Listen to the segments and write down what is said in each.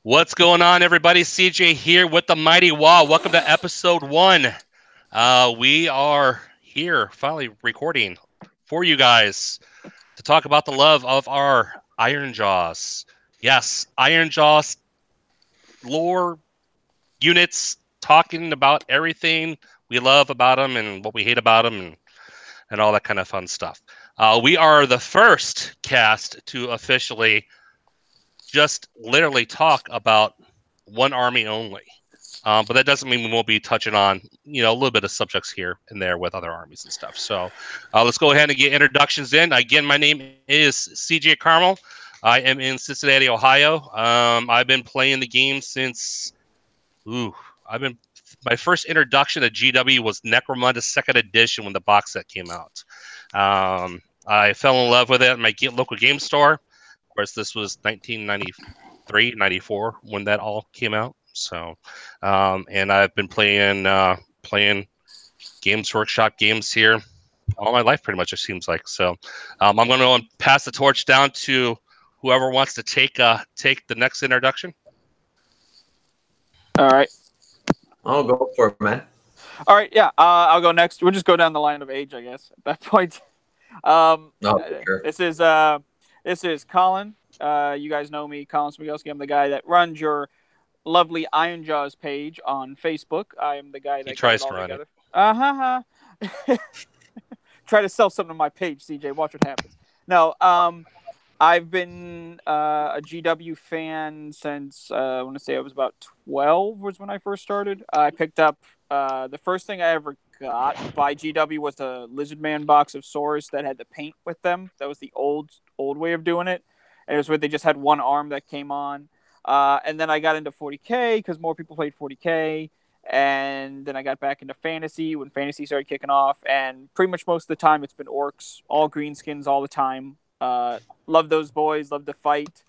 What's going on, everybody? CJ here with the Mighty WAAAAAAAGH. Welcome to episode 1. We are here finally recording for you guys to talk about the love of our Iron Jaws. Yes, Iron Jaws lore, units, talking about everything we love about them and what we hate about them and all that kind of fun stuff. We are the first cast to officially just literally talk about one army only. But that doesn't mean we won't be touching on, a little bit of subjects here and there with other armies and stuff. So let's go ahead and get introductions in. Again, my name is CJ Carmel. I am in Cincinnati, Ohio. I've been playing the game since, my first introduction to GW was Necromunda 2nd Edition when the box set came out. I fell in love with it at my local game store. Of course, this was 1993, 94 when that all came out. So, and I've been playing Games Workshop games here all my life, pretty much, it seems like. So, I'm going to pass the torch down to whoever wants to take the next introduction. All right. I'll go for it, man. All right, yeah. I'll go next. We'll just go down the line of age, I guess. At that point, Sure. This is Colin. You guys know me, Colin Smigelski. I'm the guy that runs your lovely Iron Jaws page on Facebook. I am the guy that tries to run it. Try to sell something on my page, CJ. Watch what happens. No, I've been a GW fan since I want to say I was about 12 was when I first started. I picked up the first thing I ever got by GW was a Lizard Man box of swords that had the paint with them. That was the old way of doing it. And it was where they just had one arm that came on. And then I got into 40K because more people played 40K. And then I got back into fantasy when fantasy started kicking off. And pretty much most of the time it's been orcs, all greenskins all the time. Love those boys, love to fight.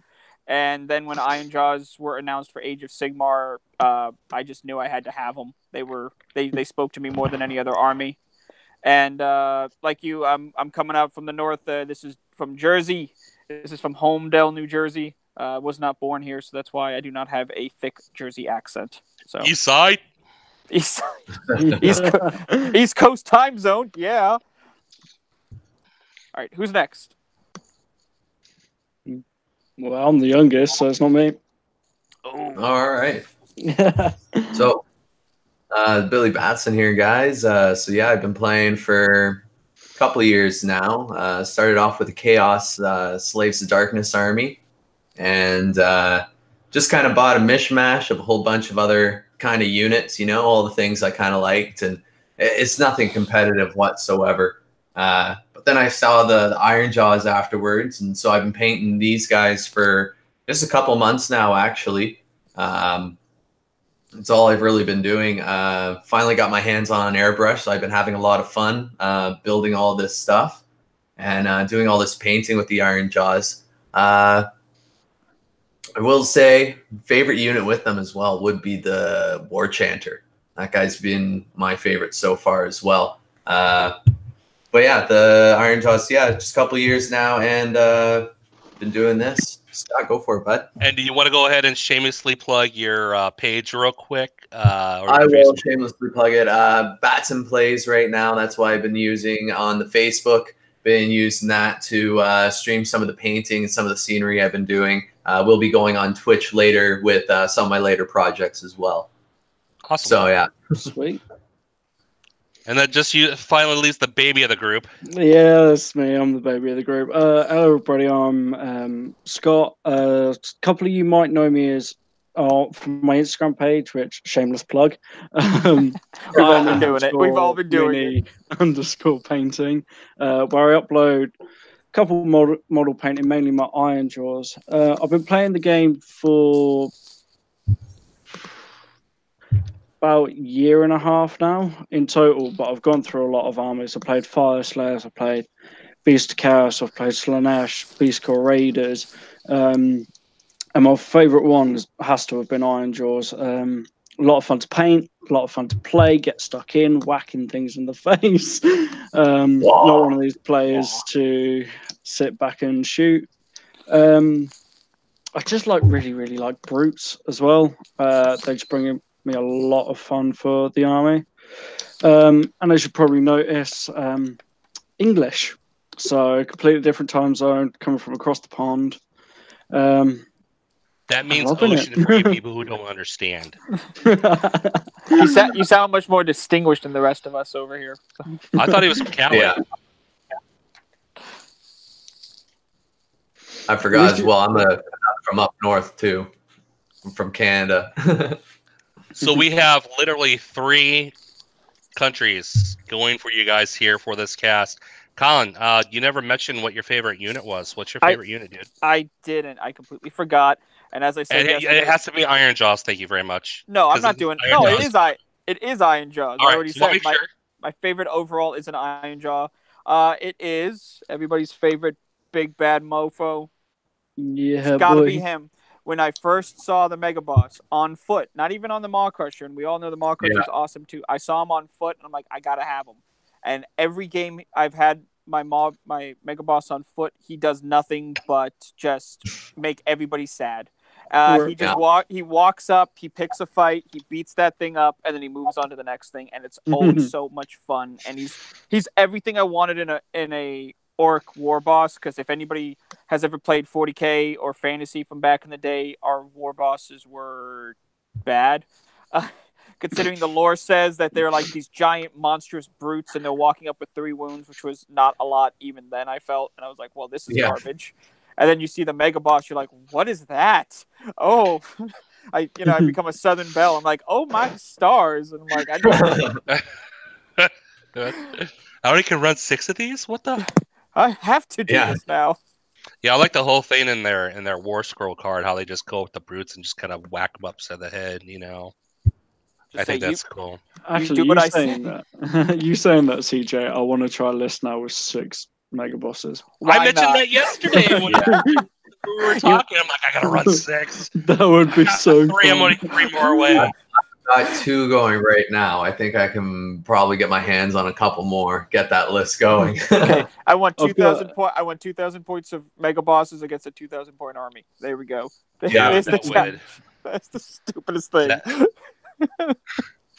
And then when Iron Jaws were announced for Age of Sigmar, I just knew I had to have them. They spoke to me more than any other army. And like you, I'm coming out from the north. This is from Jersey. This is from Homedale, New Jersey. Was not born here, so that's why I do not have a thick Jersey accent. So East Side. East Coast time zone, yeah. All right, who's next? Well, I'm the youngest, so it's not me. Oh. All right. So, Billy Batson here, guys. So yeah, I've been playing for a couple of years now. Started off with the Chaos Slaves to Darkness army, and just kind of bought a mishmash of a whole bunch of other kind of units, all the things I kind of liked, and it's nothing competitive whatsoever. But then I saw the Iron Jaws afterwards, and so I've been painting these guys for just a couple months now, actually. It's all I've really been doing. Finally got my hands on an airbrush, so I've been having a lot of fun building all this stuff and doing all this painting with the Iron Jaws. I will say, favorite unit with them as well would be the War Chanter. That guy's been my favorite so far as well. But yeah, the Iron Jaws, just a couple of years now, and been doing this. Scott, go for it, bud. And do you want to go ahead and shamelessly plug your page real quick? I will shamelessly plug it. Batson Plays right now. That's why I've been using on the Facebook. Been using that to stream some of the painting and some of the scenery I've been doing. We'll be going on Twitch later with some of my later projects as well. Awesome. So yeah. Sweet. And then just you finally leaves the baby of the group. Yeah, that's me. I'm the baby of the group. Hello, everybody. I'm Scott. A couple of you might know me as from my Instagram page, which shameless plug. We've all been doing it. We've all been doing it. _painting, where I upload a couple model painting, mainly my Iron Jaws. I've been playing the game for about a year and a half now in total, but I've gone through a lot of armies. I played Fire Slayers, I played Beast of Chaos, I've played Slanesh, Beast Core Raiders, and my favourite one has to have been Iron Jaws. A lot of fun to paint, a lot of fun to play, get stuck in, whacking things in the face. Not one of these players to sit back and shoot. I just really like brutes as well. They just bring me a lot of fun for the army. And as you probably notice, English. So completely different time zone, coming from across the pond. That means loving it. ocean for you people who don't understand. You sound much more distinguished than the rest of us over here. I thought he was from Cali. Yeah. I forgot as well. I'm from up north too. I'm from Canada. So we have literally 3 countries going for you guys here for this cast. Colin, you never mentioned what your favorite unit was. What's your favorite unit, dude? I didn't. I completely forgot. And as I said yesterday, it has to be Iron Jaws. Thank you very much. No, I'm not doing. No, it is Iron Jaws. All I right, already so said sure. my favorite overall is an Iron Jaw. It is everybody's favorite big bad mofo. Yeah, It's got to boy. be him. When I first saw the Mega Boss on foot, not even on the Maw Crusher, and we all know the Maw Crusher is awesome too. I saw him on foot, and I'm like, I gotta have him. And every game I've had my Mega Boss on foot, he does nothing but just make everybody sad. He walks up, he picks a fight, he beats that thing up, and then he moves on to the next thing, and it's always so much fun. And he's everything I wanted in a Orc war boss, because if anybody has ever played 40k or fantasy from back in the day, our war bosses were bad. Considering the lore says that they're like these giant monstrous brutes and they're walking up with 3 wounds, which was not a lot even then, I felt. And I was like, well, this is garbage. And then you see the Mega Boss, you're like, what is that? Oh, I become a Southern Belle. I'm like, oh my stars. And I'm like, I only can run 6 of these? What the? I have to do this now. Yeah, I like the whole thing in their War Scroll card, how they just go with the brutes and just kind of whack them upside the head, I think that's cool. Actually, you saying that, CJ, I want to try a list now with 6 Mega Bosses. I mentioned that yesterday when we were talking. I'm like, I gotta run 6. That would be so 3. I'm only 3 more away. I've got 2 going right now. I think I can probably get my hands on a couple more. Get that list going. Okay, I want 2,000 I want 2,000 points of Mega Bosses against a 2,000 point army. There we go. Yeah, There's the challenge. That's the stupidest thing.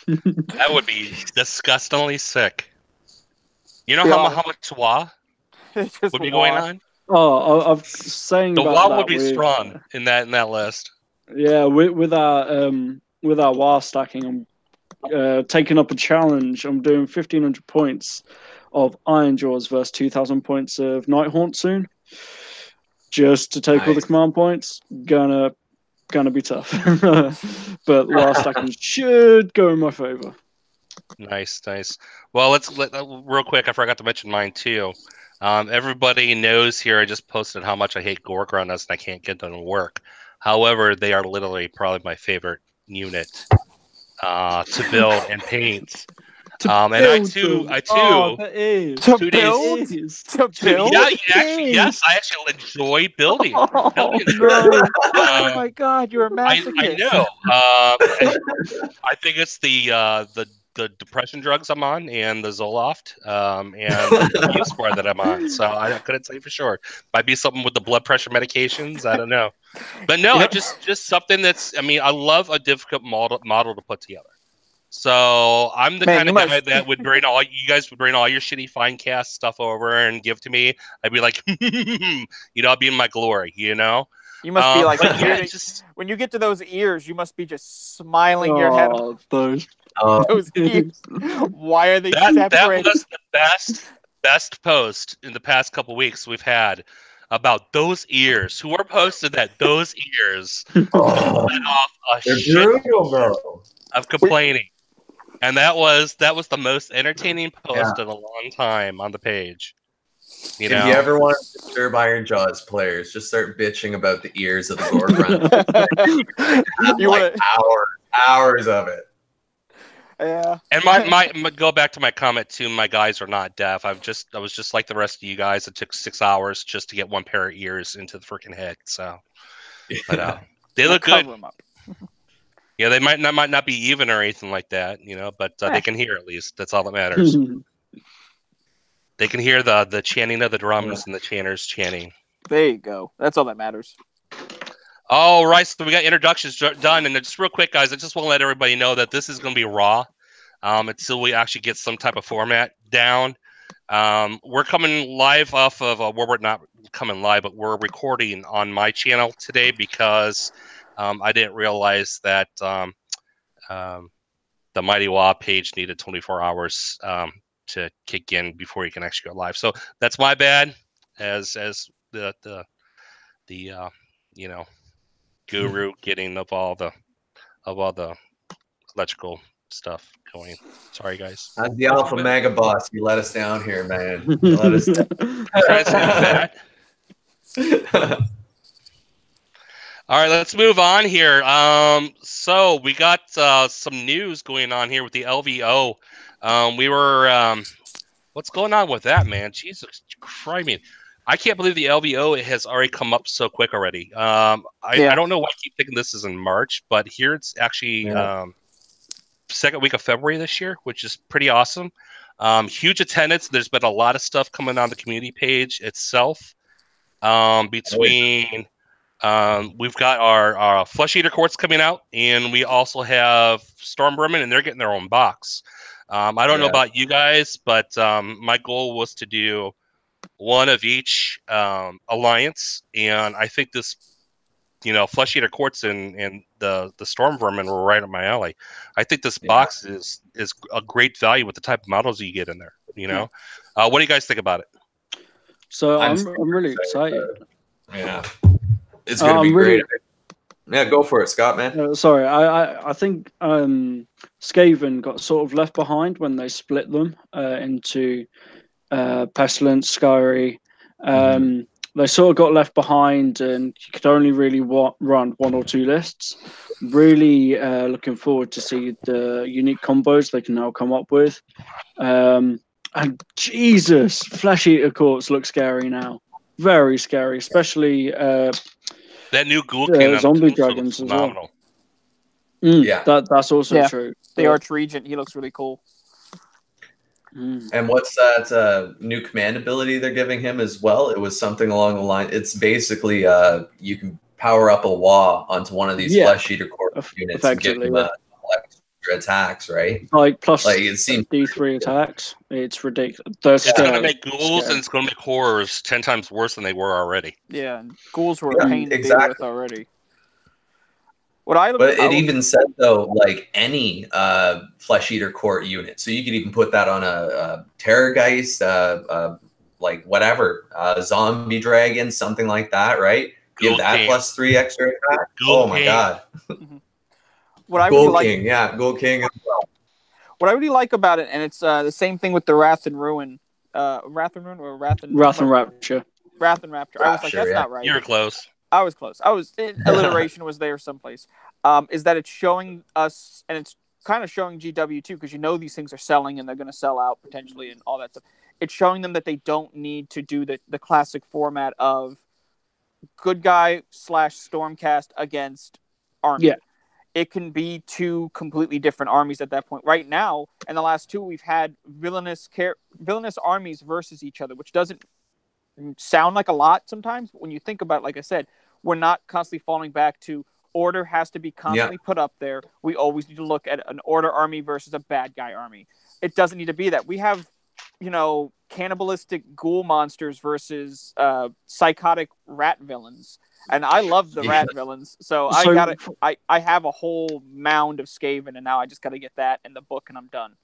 That would be disgustingly sick. You know how much WA would be going on? Oh, I'm saying the about WA would be strong in that list. Yeah, with our WA stacking, I'm taking up a challenge. I'm doing 1,500 points of Iron Jaws versus 2,000 points of Nighthaunt soon. Just to take all the command points, gonna be tough. But WA stacking should go in my favor. Nice. Well, let's real quick. I forgot to mention mine too. Everybody knows here. I just posted how much I hate Gorgrunnas and I can't get them to work. However, they are literally probably my favorite unit to build and paint. And I too. To build. Yeah, yes, I actually enjoy building. Oh my God, you're a masochist. I know. I think it's the depression drugs I'm on and the Zoloft and the immune squad that I'm on. So I couldn't say for sure. Might be something with the blood pressure medications. I don't know. But no, I just something that's. I mean, I love a difficult model to put together. So I'm the kind of guy that would bring all you guys would bring all your shitty fine cast stuff over and give to me. I'd be like, I'll be in my glory, You must be like, when you get to those ears, you must be just smiling your head off. Those ears. Why are they separated? That was the best post in the past couple weeks we've had about those ears. Who are posted that those ears let off a shit of complaining. And that was the most entertaining post in a long time on the page. If you ever want to disturb Iron Jaws players, just start bitching about the ears of the Gorgrun. You want hours of it. Yeah. And my go back to my comment too. My guys are not deaf. I was just like the rest of you guys. It took 6 hours just to get one pair of ears into the freaking head. So, but they look good. Yeah, they might not be even or anything like that, but they can hear at least. That's all that matters. They can hear the chanting of the drums and the chanters chanting. There you go. That's all that matters. All right, so we got introductions done, and just real quick, guys, I just want to let everybody know that this is going to be raw until we actually get some type of format down. We're coming live off of, we're not coming live, but we're recording on my channel today because I didn't realize that the Mighty WAAAAAAAGH page needed 24 hours to kick in before you can actually go live. So that's my bad as the you know, guru getting of all the electrical stuff going. Sorry, guys. As the alpha mega boss, you let us down here, man. You let us down. Trying to say that. All right, let's move on here. So we got some news going on here with the LVO. We were, what's going on with that, man? Jesus Christ, I can't believe the LVO has already come up so quick already. I don't know why I keep thinking this is in March, but here it's actually second week of February this year, which is pretty awesome. Huge attendance. There's been a lot of stuff coming on the community page itself. Between we've got our Flesh Eater Courts coming out, and we also have Storm Vermin, and they're getting their own box. I don't know about you guys, but my goal was to do one of each alliance, and I think this, Flesh Eater Courts and the Storm Vermin were right up my alley. I think this box is a great value with the type of models you get in there. What do you guys think about it? So I'm really excited. Yeah, it's gonna be great. Yeah, go for it, Scott, man. Sorry, I think Skaven got sort of left behind when they split them into Pestilence, Skyry. They sort of got left behind, and you could only really run one or two lists. Really looking forward to see the unique combos they can now come up with. And Jesus, Flesh Eater Courts look scary now. Very scary, especially that new Ghoul King zombie dragons as well. Yeah, that's also true. The Archregent, he looks really cool. And what's that new command ability they're giving him as well? It was something along the line. It's basically you can power up a WAAAAAAAGH onto one of these Flesh Eater Core units and give him extra attacks, right? Plus it seems D3 attacks. It's ridiculous. It's going to make ghouls and it's going to make horrors 10 times worse than they were already. Yeah, and ghouls were a pain to deal with already. But it even said though, like any Flesh Eater Court unit, so you could even put that on a Terrorgeist, like whatever, zombie dragon, something like that, right? Give that +3 extra attack. Oh my god! Ghoul King, Ghoul King as well. What I really like about it, and it's the same thing with the Wrath and Ruin, Wrath and Rapture. Wrath and Rapture. I was like, that's not right. You're close. I was close. Alliteration was there someplace. Is that it's showing us, and it's kind of showing GW too, because these things are selling and they're going to sell out potentially and all that stuff. It's showing them that they don't need to do the classic format of good guy / Stormcast against army. Yeah. It can be two completely different armies at that point. Right now, in the last two, we've had villainous armies versus each other, which doesn't sound like a lot sometimes, but when you think about it, like I said, we're not constantly falling back to order has to be constantly put up there. We always need to look at an order army versus a bad guy army. It doesn't need to be that. We have, cannibalistic ghoul monsters versus psychotic rat villains. And I love the rat villains. So I have a whole mound of Skaven, and now I just got to get that in the book and I'm done.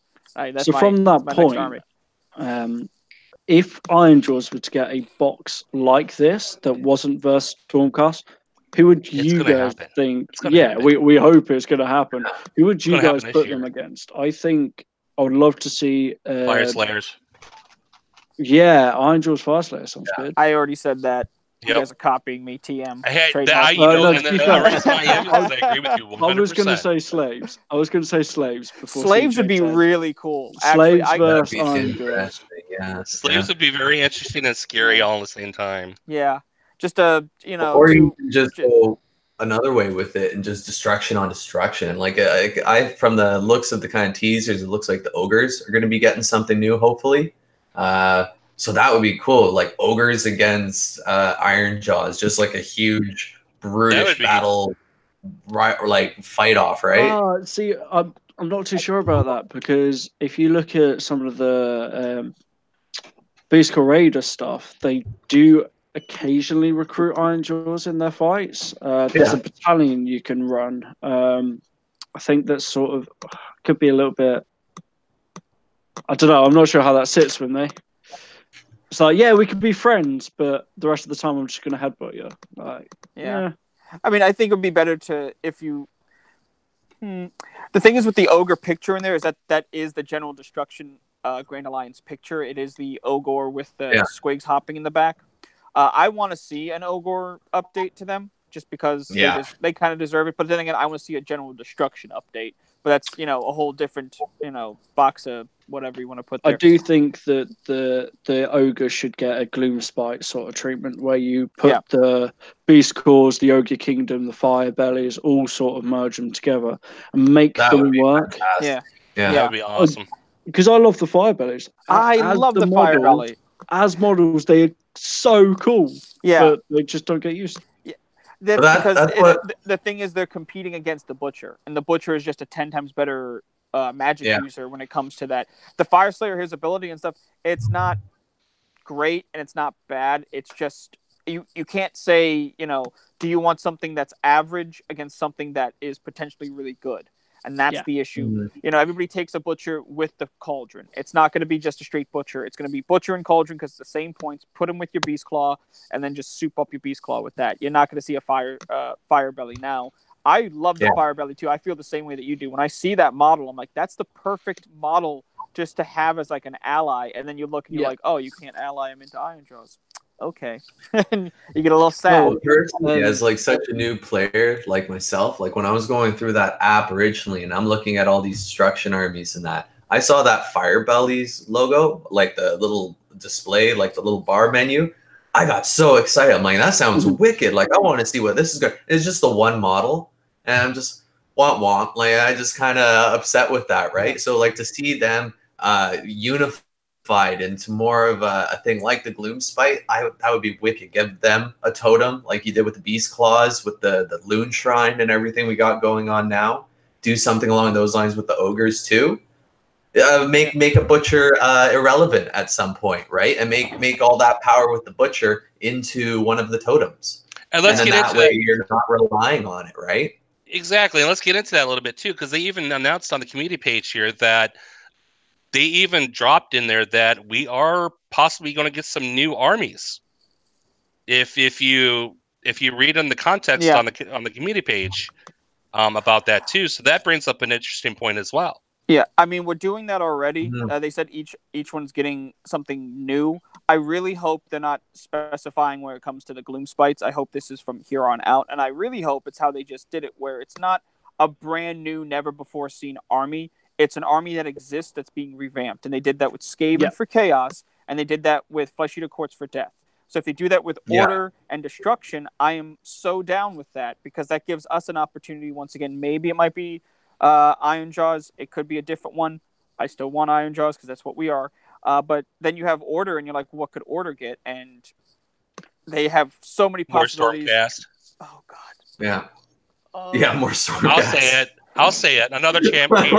From that point, if Ironjaws were to get a box like this that wasn't versus Stormcast, who would you guys think? Yeah, we hope it's going to happen. Who would you guys put them against? I think I would love to see Fire Slayers. Yeah, Ironjaws Fire Slayer sounds good. I already said that. You guys are copying me, TM. I agree with you 100%. I was going to say slaves. Before slaves would be really cool. Slaves versus Ironjaws. Yeah, slaves would be very interesting and scary all at the same time. Yeah, just or you can just go another way with it and just destruction on destruction. Like I from the looks of the kind of teasers, it looks like the ogres are going to be getting something new, hopefully. So that would be cool. Like ogres against Ironjaws, just like a huge brutish battle, right? Or like fight off, right? See, I'm not too sure about that, because if you look at some of the Beast Core Raider stuff, they do occasionally recruit Iron Jaws in their fights. There's a battalion you can run. I think that's sort of could be a little bit. I don't know. I'm not sure how that sits with me. It's like, yeah, we could be friends, but the rest of the time I'm just going to headbutt you. Like, yeah. I mean, I think it would be better to if you. The thing is with the ogre picture in there is that is the General Destruction Grand Alliance picture. It is the ogre with the squigs hopping in the back. I want to see an ogre update to them just because they kind of deserve it. But then again, I want to see a General Destruction update. But that's a whole different box of whatever you want to put there. I do think that the ogre should get a gloom spite sort of treatment where you put the beast cores, the ogre kingdom, the fire bellies, all sort of merge them together and make them work. That would be awesome. Because I love the fire bellies. I love the fire belly. As models, they are so cool. Yeah, but they just don't get used. The thing is, they're competing against the butcher, and the butcher is just a 10 times better magic user when it comes to that. The Fire Slayer, his ability and stuff, it's not great and it's not bad. It's just you can't say, do you want something that's average against something that is potentially really good? And that's the issue. Everybody takes a butcher with the cauldron. It's not going to be just a straight butcher. It's going to be butcher and cauldron because it's the same points. Put them with your beast claw, and then just soup up your beast claw with that. You're not going to see a fire belly now. I love the fire belly too. I feel the same way that you do. When I see that model, I'm like, that's the perfect model just to have as like an ally. And then you look and you're like, oh, you can't ally him into Iron Jaws. Okay. And you get a little sad. Well, personally, as like such a new player like myself, like when I was going through that app originally and I'm looking at all these destruction armies and that, I saw that Fire Bellies logo, like the little display, like the little bar menu. I got so excited. I'm like, that sounds wicked. Like, I want to see what this is going to. It's just the one model. And I'm just womp. Like, I just kind of upset with that, right? So like to see them unified into more of a thing like the Gloom Spite, that would be wicked. Give them a totem like you did with the Beast Claws, with the Loon Shrine and everything we got going on now. Do something along those lines with the ogres too. Make a butcher irrelevant at some point, right? And make all that power with the butcher into one of the totems. And let's get into that. You're not relying on it, right? Exactly. And let's get into that a little bit too, because they even announced on the community page here that they even dropped in there that we are possibly going to get some new armies. If you read in the context on the community page about that too, so that brings up an interesting point as well. Yeah, I mean, we're doing that already. They said each one's getting something new. I really hope they're not specifying where it comes to the Gloom Spites. I hope this is from here on out, and I really hope it's how they just did it, where it's not a brand new, never-before-seen army. It's an army that exists that's being revamped, and they did that with Skaven for Chaos, and they did that with Flesh Eater Courts for Death. So if they do that with Order and Destruction, I am so down with that, because that gives us an opportunity once again. Maybe it might be Iron Jaws. It could be a different one. I still want Iron Jaws because that's what we are. But then you have Order, and you're like, what could Order get? And they have so many possibilities. More Swordcast. Oh, God. Yeah. Yeah, more Swordcast. I'll say it. Another champion.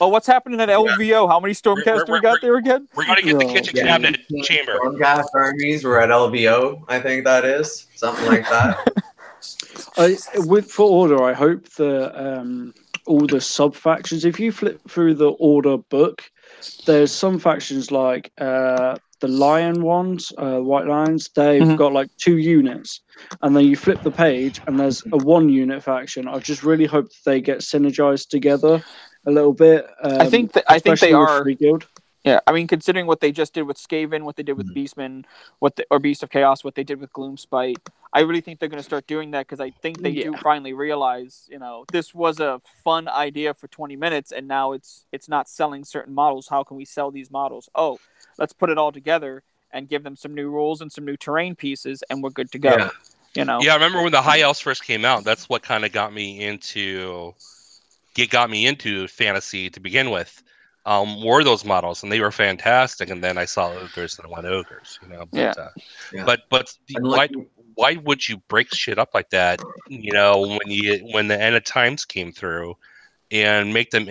Oh, what's happening at LVO? How many Stormcast do we got there again? We're going to get the kitchen cabinet chamber. Stormcast armies. We're at LVO, I think that is. Something like that. For Order, I hope that all the sub-factions, if you flip through the Order book, there's some factions like the Lion ones, White Lions, they've got like 2 units. And then you flip the page and there's a 1-unit faction. I just really hope that they get synergized together a little bit. I think they are. Yeah, I mean, considering what they just did with Skaven, what they did with Beastmen, or Beast of Chaos, what they did with Gloom Spite, I really think they're going to start doing that, because I think they do finally realize, this was a fun idea for 20 minutes, and now it's not selling certain models. How can we sell these models? Oh, let's put it all together and give them some new rules and some new terrain pieces, and we're good to go. Yeah. Yeah, I remember when the High Elves first came out. That's what kind of got me into fantasy to begin with. Were those models, and they were fantastic. And then I saw ogres and I went ogres, But why would you break shit up like that? You know, when the end of times came through, and make them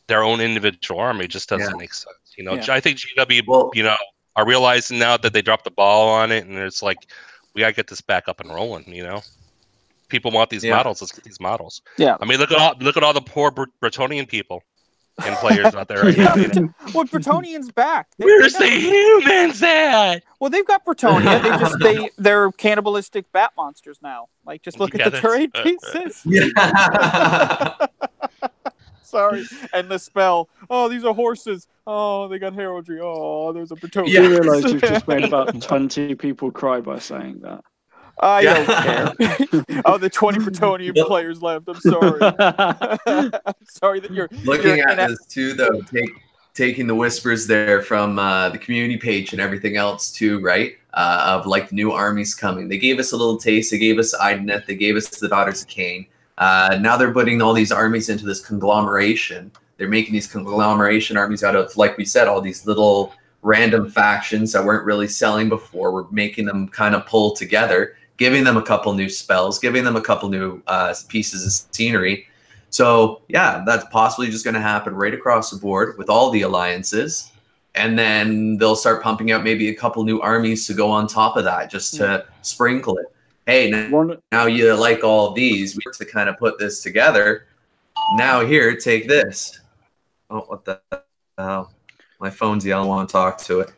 their own individual army just doesn't make sense. You know, I think GW, you know, are realizing now that they dropped the ball on it, and it's like, we gotta get this back up and rolling. You know, people want these models. Let's get these models. Yeah. I mean, look at all the poor Bretonian people and players out there right now. You know? Well, Bretonian's back. Where's the humans at? Well, they've got Bretonia. They're cannibalistic bat monsters now. Like, just look at the trade pieces. Yeah. Sorry. And the spell. Oh, these are horses. Oh, they got heraldry. Oh, there's a Bretonian. You realise you've just made about 20 people cry by saying that. I don't care. Oh, the 20 Bretonian players left. I'm sorry. I'm sorry that you're looking at this too, though. Taking the whispers there from the community page and everything else too, right? Of like new armies coming. They gave us a little taste. They gave us Idanet. They gave us the Daughters of Cain. Now they're putting all these armies into this conglomeration. They're making these conglomeration armies out of, like we said, all these little random factions that weren't really selling before. We're making them kind of pull together, giving them a couple new spells, giving them a couple new pieces of scenery. So yeah, that's possibly just going to happen right across the board with all the alliances. And then they'll start pumping out maybe a couple new armies to go on top of that, just to sprinkle it. Hey, now you like all of these. We have to kind of put this together. Now here, take this. Oh, what the hell? My phone's yelling. I want to talk to it.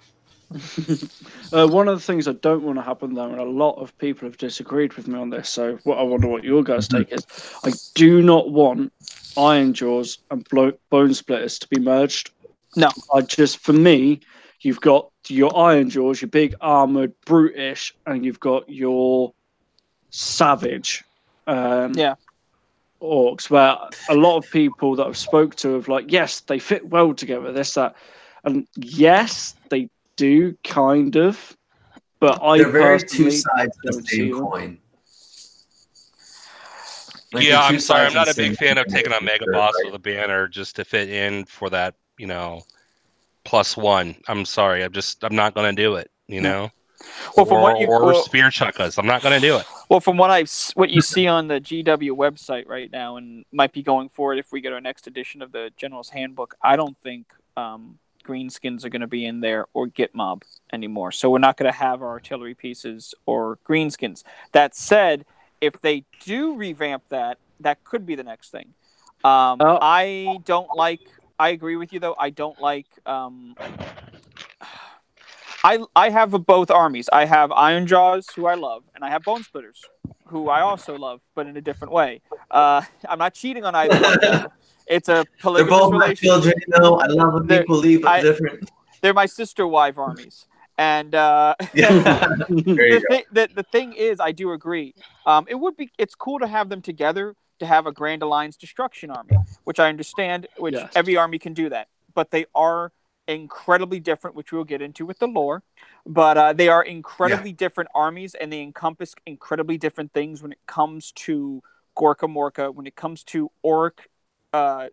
One of the things I don't want to happen, though, and a lot of people have disagreed with me on this, so I wonder what your guys' take is. I do not want Iron Jaws and Bone Splitters to be merged. No. For me, you've got your Iron Jaws, your big armored, brutish, and you've got your savage orcs, where a lot of people that I've spoke to have like, yes, they fit well together, this, that. And yes, they do kind of, but they're very two sides of the same coin. Like I'm sorry, I'm not a big fan of taking on Mega Boss with a banner just to fit in for that, you know, +1. I'm sorry, I'm not going to do it, you know. Well, from spear chuckas, I'm not going to do it. Well, from what you see on the GW website right now, and might be going forward if we get our next edition of the General's Handbook, I don't think greenskins are going to be in there or Gitmob anymore. So we're not going to have our artillery pieces or greenskins. That said, if they do revamp that, that could be the next thing. I agree with you, though. I don't like... I have both armies. I have Iron Jaws, who I love, and I have Bone Splitters, who I also love, but in a different way. I'm not cheating on either one of them. It's a polygamous They're both relationship. my children, you know. I love them equally, but different. They're my sister wife armies. And the thing is, I do agree. It's cool to have them together, to have a Grand Alliance Destruction army, which I understand, every army can do that. But they are incredibly different, which we'll get into with the lore, but they are incredibly different armies, and they encompass incredibly different things when it comes to Gorka Morka, when it comes to Orruk, the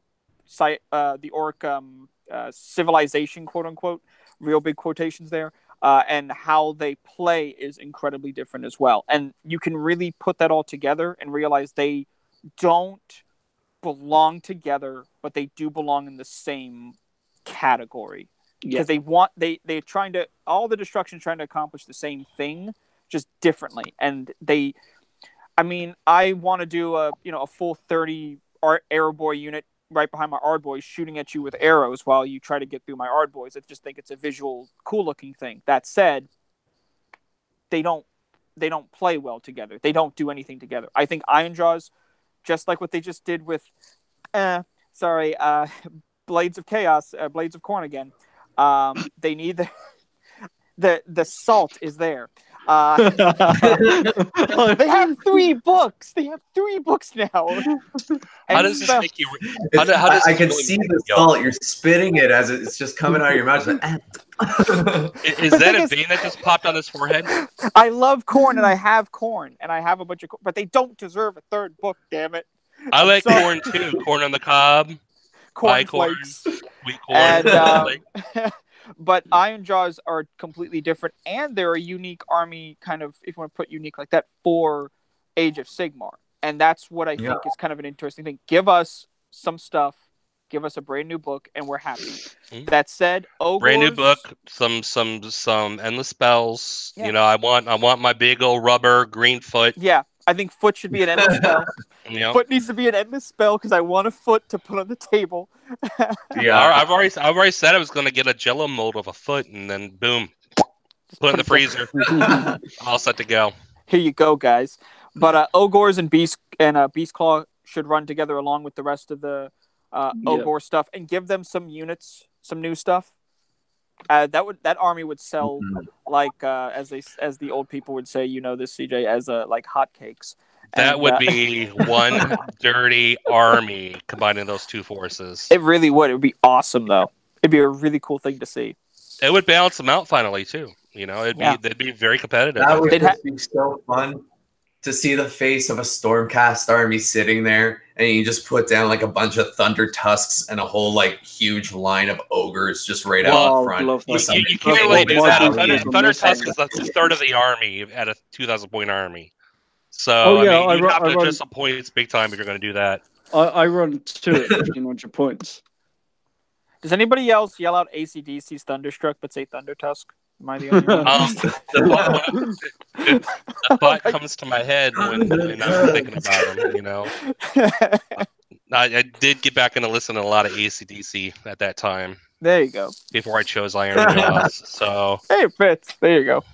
Orruk civilization, quote unquote, real big quotations there, and how they play is incredibly different as well. And you can really put that all together and realize they don't belong together, but they do belong in the same category, because they're trying to, all the destruction trying to accomplish the same thing, just differently. And I want to do a full 30 arrow boy unit right behind my Ard boys shooting at you with arrows while you try to get through my Ard boys. I just think it's a visual cool looking thing. That said, they don't play well together. They don't do anything together. I think Iron Jaws, just like what they just did with Blades of Chaos, Blades of Corn again. They need the salt is there. They have 3 books. They have 3 books now. How does this make you? I can see the salt. You're spitting it as it's just coming out of your mouth. Like, is that a vein that just popped on his forehead? I love corn, and I have corn, and I have a bunch of corn, but they don't deserve a 3rd book. Damn it! I like corn too. Corn on the cob. Corn flakes. Sweet corn. And, But Iron Jaws are completely different, and they're a unique army, kind of, if you want to put unique like that, for Age of Sigmar. And that's what I think is kind of an interesting thing. Give us some stuff, give us a brand new book, and we're happy. That said, Ogres, brand new book, some endless spells. Yeah. You know, I want my big old rubber green foot. Yeah, I think foot should be an endless spell. You know? Foot needs to be an endless spell because I want a foot to put on the table. Yeah, I've already said I was going to get a Jello mold of a foot, and then boom, put it in the freezer, all set to go. Here you go, guys. But Ogres and Beastclaw should run together along with the rest of the Ogre stuff, and give them some units, some new stuff. That army would sell like as the old people would say, you know, this CJ, as like hotcakes. That would be one dirty army combining those two forces. It really would. It would be awesome, though. It'd be a really cool thing to see. It would balance them out finally too. You know, they'd be very competitive. That would be so fun to see the face of a Stormcast army sitting there, and you just put down like a bunch of Thunder Tusks and a whole like huge line of ogres just right out front. You can't really do that. Thunder Tusk is a third of the army at a 2,000 point army. So you have to adjust some points big time if you're going to do that. I run 2 at 1,500 points. Does anybody else yell out AC/DC's Thunderstruck but say Thunder Tusk? Am I the only one? The thought comes to my head when I'm thinking about them. You know, I did get back into listening to a lot of AC/DC at that time. There you go. Before I chose Iron Jaws, so hey, it fits. There you go.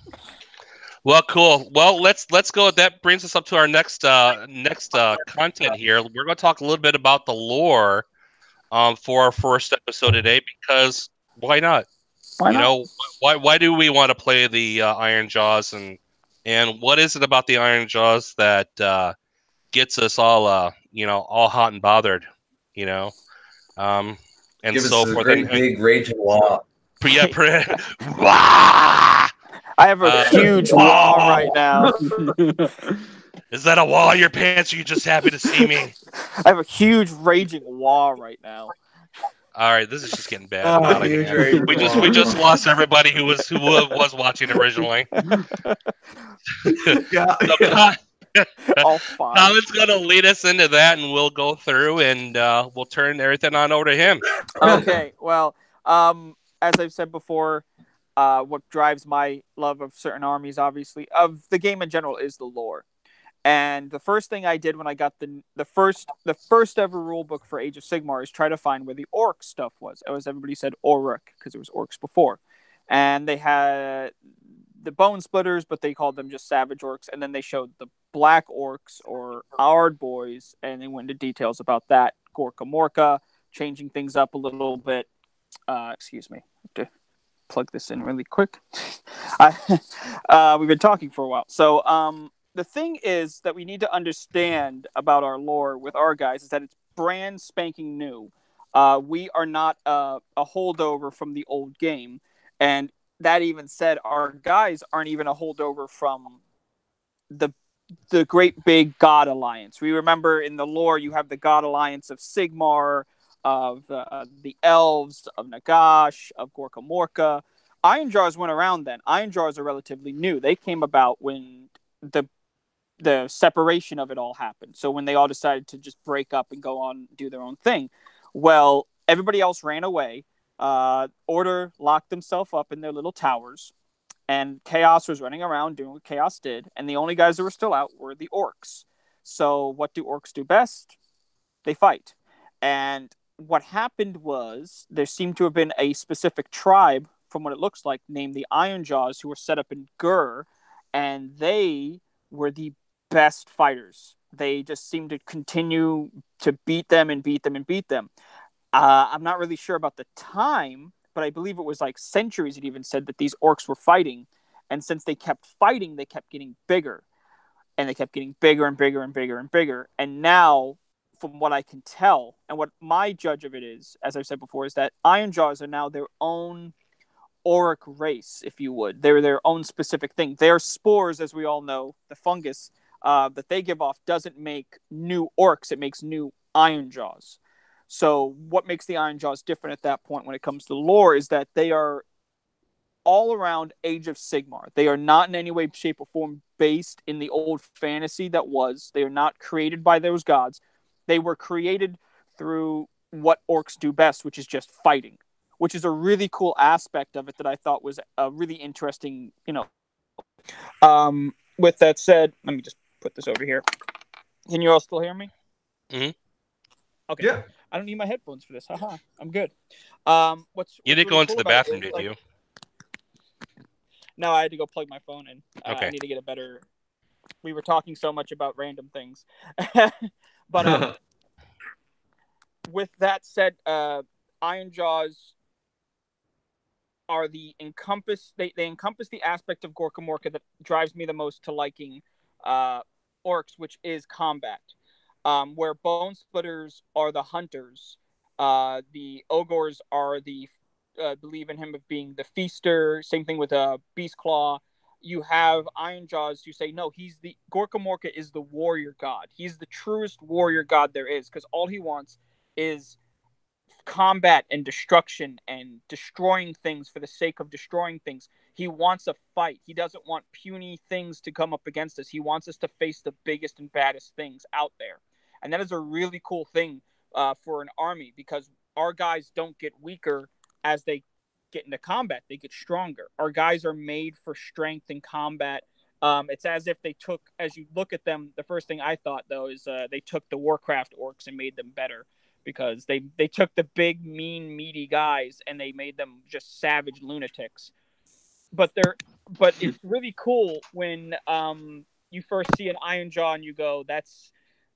Well, cool. Well, let's go. That brings us up to our next content here. We're going to talk a little bit about the lore for our first episode today, because why not? Why not? You know, why do we want to play the Iron Jaws, and what is it about the Iron Jaws that gets us all all hot and bothered, you know, and give so us a forth. Great big raging wah. Yeah, wah! I have a huge wall right now. Is that a wall in your pants, or are you just happy to see me? I have a huge raging wall right now. All right, this is just getting bad. We just lost everybody who was watching originally. All fine. Colin's gonna lead us into that, and we'll go through and we'll turn everything on over to him. Okay. Well, as I've said before, what drives my love of certain armies, obviously, of the game in general, is the lore. And the first thing I did when I got the first ever rule book for Age of Sigmar is try to find where the orc stuff was. As everybody said, Orruk, because there was orcs before. And they had the bone splitters, but they called them just savage orcs. And then they showed the black orcs, or Ard boys, and they went into details about that. Gorka Morka, changing things up a little bit. Excuse me. I have to plug this in really quick. We've been talking for a while. So, the thing is that we need to understand about our lore with our guys is that it's brand spanking new. We are not a holdover from the old game. And that even said, our guys aren't even a holdover from the great big God Alliance. We remember in the lore, you have the God Alliance of Sigmar, of the Elves, of Nagash, of Gorka Morka. Iron Jaws went around then. Iron Jaws are relatively new. They came about when the separation of it all happened. So when they all decided to just break up and go on do their own thing, well, everybody else ran away. Order locked themselves up in their little towers, and Chaos was running around doing what Chaos did, and the only guys that were still out were the orcs. So what do orcs do best? They fight. And what happened was there seemed to have been a specific tribe, from what it looks like, named the Iron Jaws, who were set up in Gur, and they were the best fighters. They just seemed to continue to beat them and beat them and beat them. I'm not really sure about the time, but I believe it was like centuries. It even said that these orcs were fighting, and since they kept fighting, they kept getting bigger, and they kept getting bigger and bigger and bigger and bigger. And now, from what I can tell, and what my judge of it is, as I've said before, is that Iron Jaws are now their own auric race, if you would. They're their own specific thing. Their spores, as we all know, the fungus that they give off doesn't make new orcs. It makes new Iron Jaws. So what makes the Iron Jaws different at that point when it comes to lore is that they are all around Age of Sigmar. They are not in any way, shape, or form based in the old fantasy that was. They are not created by those gods. They were created through what orcs do best, which is just fighting, which is a really cool aspect of it that I thought was a really interesting, with that said, let me just put this over here. Can you all still hear me? Mm-hmm. Okay. Yeah. I don't need my headphones for this. Haha. I'm good. What's You didn't really go into cool the about it bathroom, is, did like, you? No, I had to go plug my phone in. Okay. I need to get a better. We were talking so much about random things, but with that said, Iron Jaws are they encompass the aspect of Gorka Morka that drives me the most to liking orcs, which is combat. Where Bone Splitters are the hunters, the Ogres are the believe in him of being the feaster. Same thing with Beast Claw. You have Iron Jaws who say no, he's the Gorka Morka is the warrior god. He's the truest warrior god there is, because all he wants is combat and destruction and destroying things for the sake of destroying things. He wants a fight. He doesn't want puny things to come up against us. He wants us to face the biggest and baddest things out there. And that is a really cool thing for an army, because our guys don't get weaker as they get into combat. They get stronger. Our guys are made for strength in combat. It's as if they took, as you look at them, the first thing I thought, though, is they took the Warcraft orcs and made them better, because they took the big, mean, meaty guys and they made them just savage lunatics. But it's really cool when you first see an Iron Jaw and you go, that's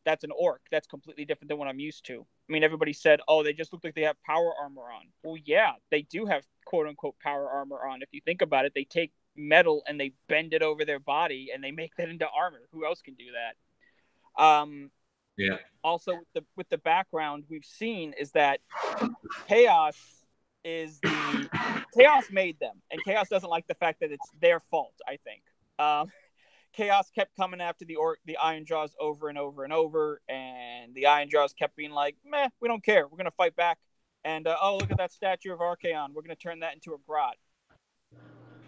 an orc. That's completely different than what I'm used to. I mean, everybody said, oh, they just look like they have power armor on. Well, yeah, they do have quote unquote power armor on. If you think about it, they take metal and they bend it over their body and they make that into armor. Who else can do that? Yeah. Also, with the background we've seen is that Chaos made them, and Chaos doesn't like the fact that it's their fault. I think Chaos kept coming after the Iron Jaws over and over and over, and the Iron Jaws kept being like, "Meh, we don't care. We're gonna fight back." And oh, look at that statue of Archaon. We're gonna turn that into a grot.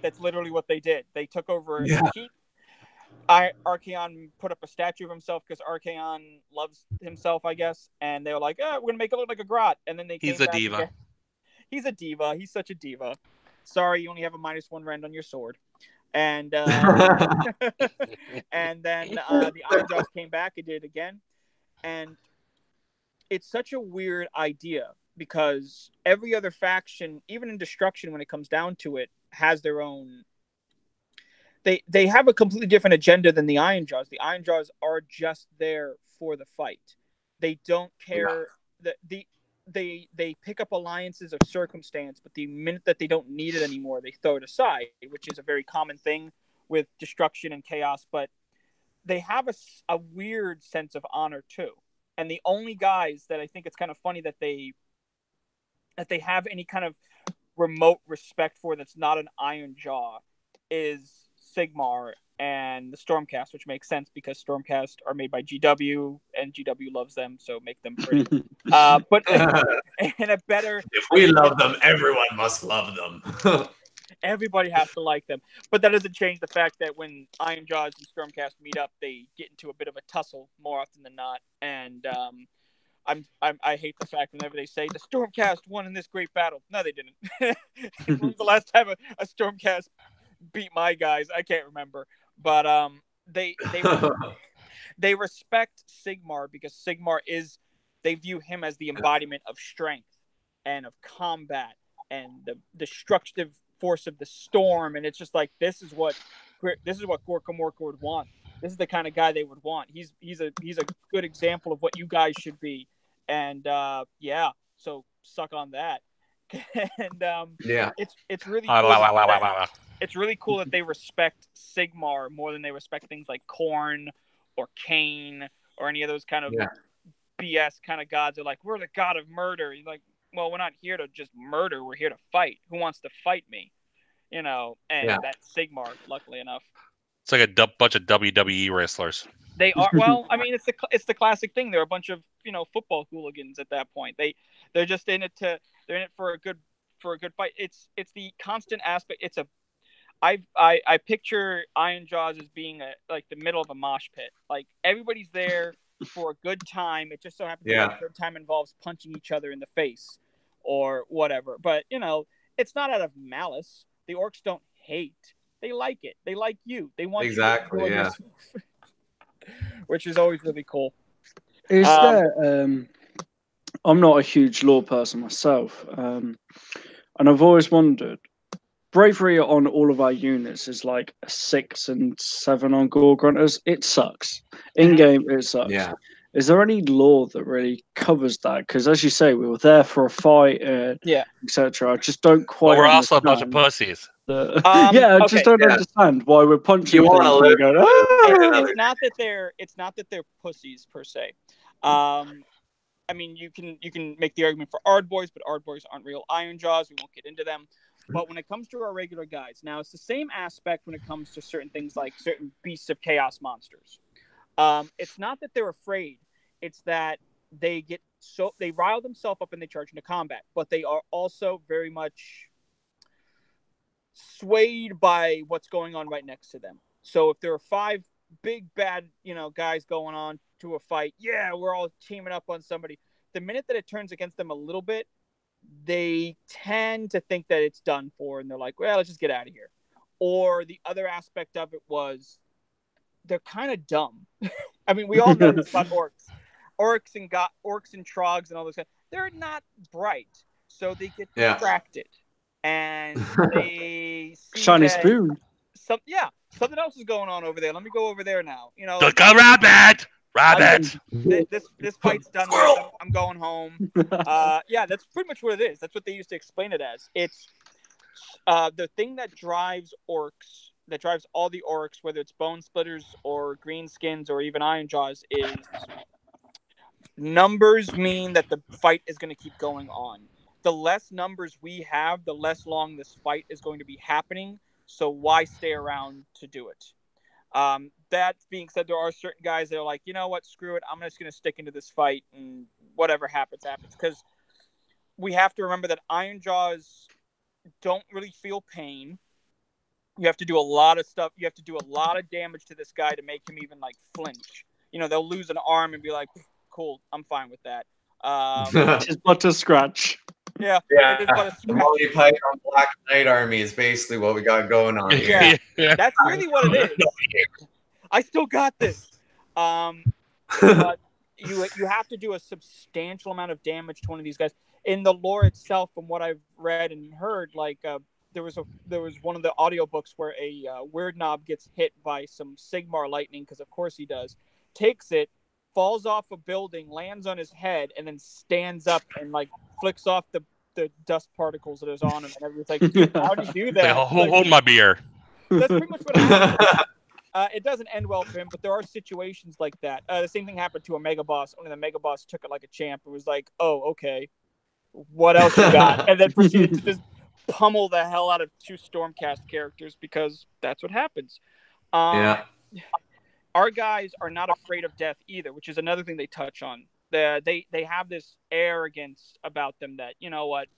That's literally what they did. They took over. Yeah. Archaon put up a statue of himself because Archaon loves himself, I guess, and they were like, "Oh, we're gonna make it look like a grot." And then they came He's a back diva. again. He's a diva. He's such a diva. Sorry, you only have a -1 rend on your sword. And and then the Iron Jaws came back and did it again. And it's such a weird idea, because every other faction, even in Destruction, when it comes down to it, has their own. They have a completely different agenda than the Iron Jaws. The Iron Jaws are just there for the fight. They don't care. They pick up alliances of circumstance, but the minute that they don't need it anymore, they throw it aside, which is a very common thing with Destruction and Chaos. But they have a weird sense of honor too. And the only guys that I think it's kind of funny that they have any kind of remote respect for that's not an Iron Jaw is Sigmar and the Stormcast, which makes sense because Stormcast are made by GW and GW loves them, so make them pretty. But in a better, if we love them, everyone must love them. Everybody has to like them, but that doesn't change the fact that when Iron Jaws and Stormcast meet up, they get into a bit of a tussle more often than not. And I hate the fact whenever they say the Stormcast won in this great battle. No, they didn't. When was the last time a Stormcast beat my guys? I can't remember. But they respect Sigmar because Sigmar they view him as the embodiment of strength and of combat and the destructive force of the storm. And it's just like, this is what Gorka Morka would want. This is the kind of guy they would want. He's a good example of what you guys should be. And yeah, so suck on that. And yeah, it's really cool. It's really cool that they respect Sigmar more than they respect things like Khorne or Cain or any of those kind of BS kind of gods. They're like, we're the god of murder. You're like, well, we're not here to just murder. We're here to fight. Who wants to fight me? And that's Sigmar, luckily enough. It's like a bunch of WWE wrestlers. They are, well, I mean, it's the classic thing. They're a bunch of, football hooligans at that point. They're just in it for a good fight. It's the constant aspect. It's a I picture Iron Jaws as being like the middle of a mosh pit. Like everybody's there for a good time. It just so happens that a good time involves punching each other in the face or whatever. But it's not out of malice. The orcs don't hate. They like it. They like you. They want you to enjoy this, which is always really cool. Is there? I'm not a huge lore person myself, and I've always wondered. Bravery on all of our units is like a 6 and 7 on Gore Grunters. It sucks. In game, it sucks. Yeah. Is there any lore that really covers that? Because as you say, we were there for a fight, etc. I just don't quite. But we're also a bunch of pussies. I just don't understand why we're punching. You want to live? It's not that they're pussies per se. I mean, you can make the argument for Ardboys, but Ardboys aren't real Iron Jaws. We won't get into them. But when it comes to our regular guys, now it's the same aspect when it comes to certain things like certain Beasts of Chaos monsters. It's not that they're afraid; it's that they rile themselves up and they charge into combat. But they are also very much swayed by what's going on right next to them. So if there are 5 big bad guys going on to a fight, we're all teaming up on somebody. The minute that it turns against them a little bit, they tend to think that it's done for, and they're like, well, let's just get out of here. Or the other aspect of it was they're kind of dumb. I mean, we all know this about orcs and trogs and all those guys. They're not bright, so they get distracted and they see shiny spoon. Something else is going on over there. Let me go over there now. Look, a rabbit. This fight's done with. I'm going home. That's pretty much what it is. That's what they used to explain it as. It's the thing that drives orcs, that drives all the orcs, whether it's bone splitters or greenskins or even Iron Jaws, is numbers mean that the fight is going to keep going on. The less numbers we have, the less long this fight is going to be happening. So why stay around to do it? That being said, there are certain guys that are like, you know what, screw it. I'm just going to stick into this fight and whatever happens, happens. Because we have to remember that Iron Jaws don't really feel pain. You have to do a lot of stuff. You have to do a lot of damage to this guy to make him even like flinch. They'll lose an arm and be like, cool, I'm fine with that. Just but a scratch. Yeah. Monty Python Black Knight Army is basically what we got going on here. Yeah. That's really what it is. I still got this. But you have to do a substantial amount of damage to one of these guys. In the lore itself, from what I've read and heard, like there was one of the audiobooks where a Weird Knob gets hit by some Sigmar lightning, because of course he does, takes it, falls off a building, lands on his head, and then stands up and like flicks off the dust particles that is on him and everything. Like, how do you do that? Hold my beer. That's pretty much what happened. It doesn't end well for him, but there are situations like that. The same thing happened to a Mega Boss. Only the Mega Boss took it like a champ. It was like, oh, okay, what else you got? And then proceeded to just pummel the hell out of 2 Stormcast characters, because that's what happens. Our guys are not afraid of death either, which is another thing they touch on. They have this arrogance about them that, you know what,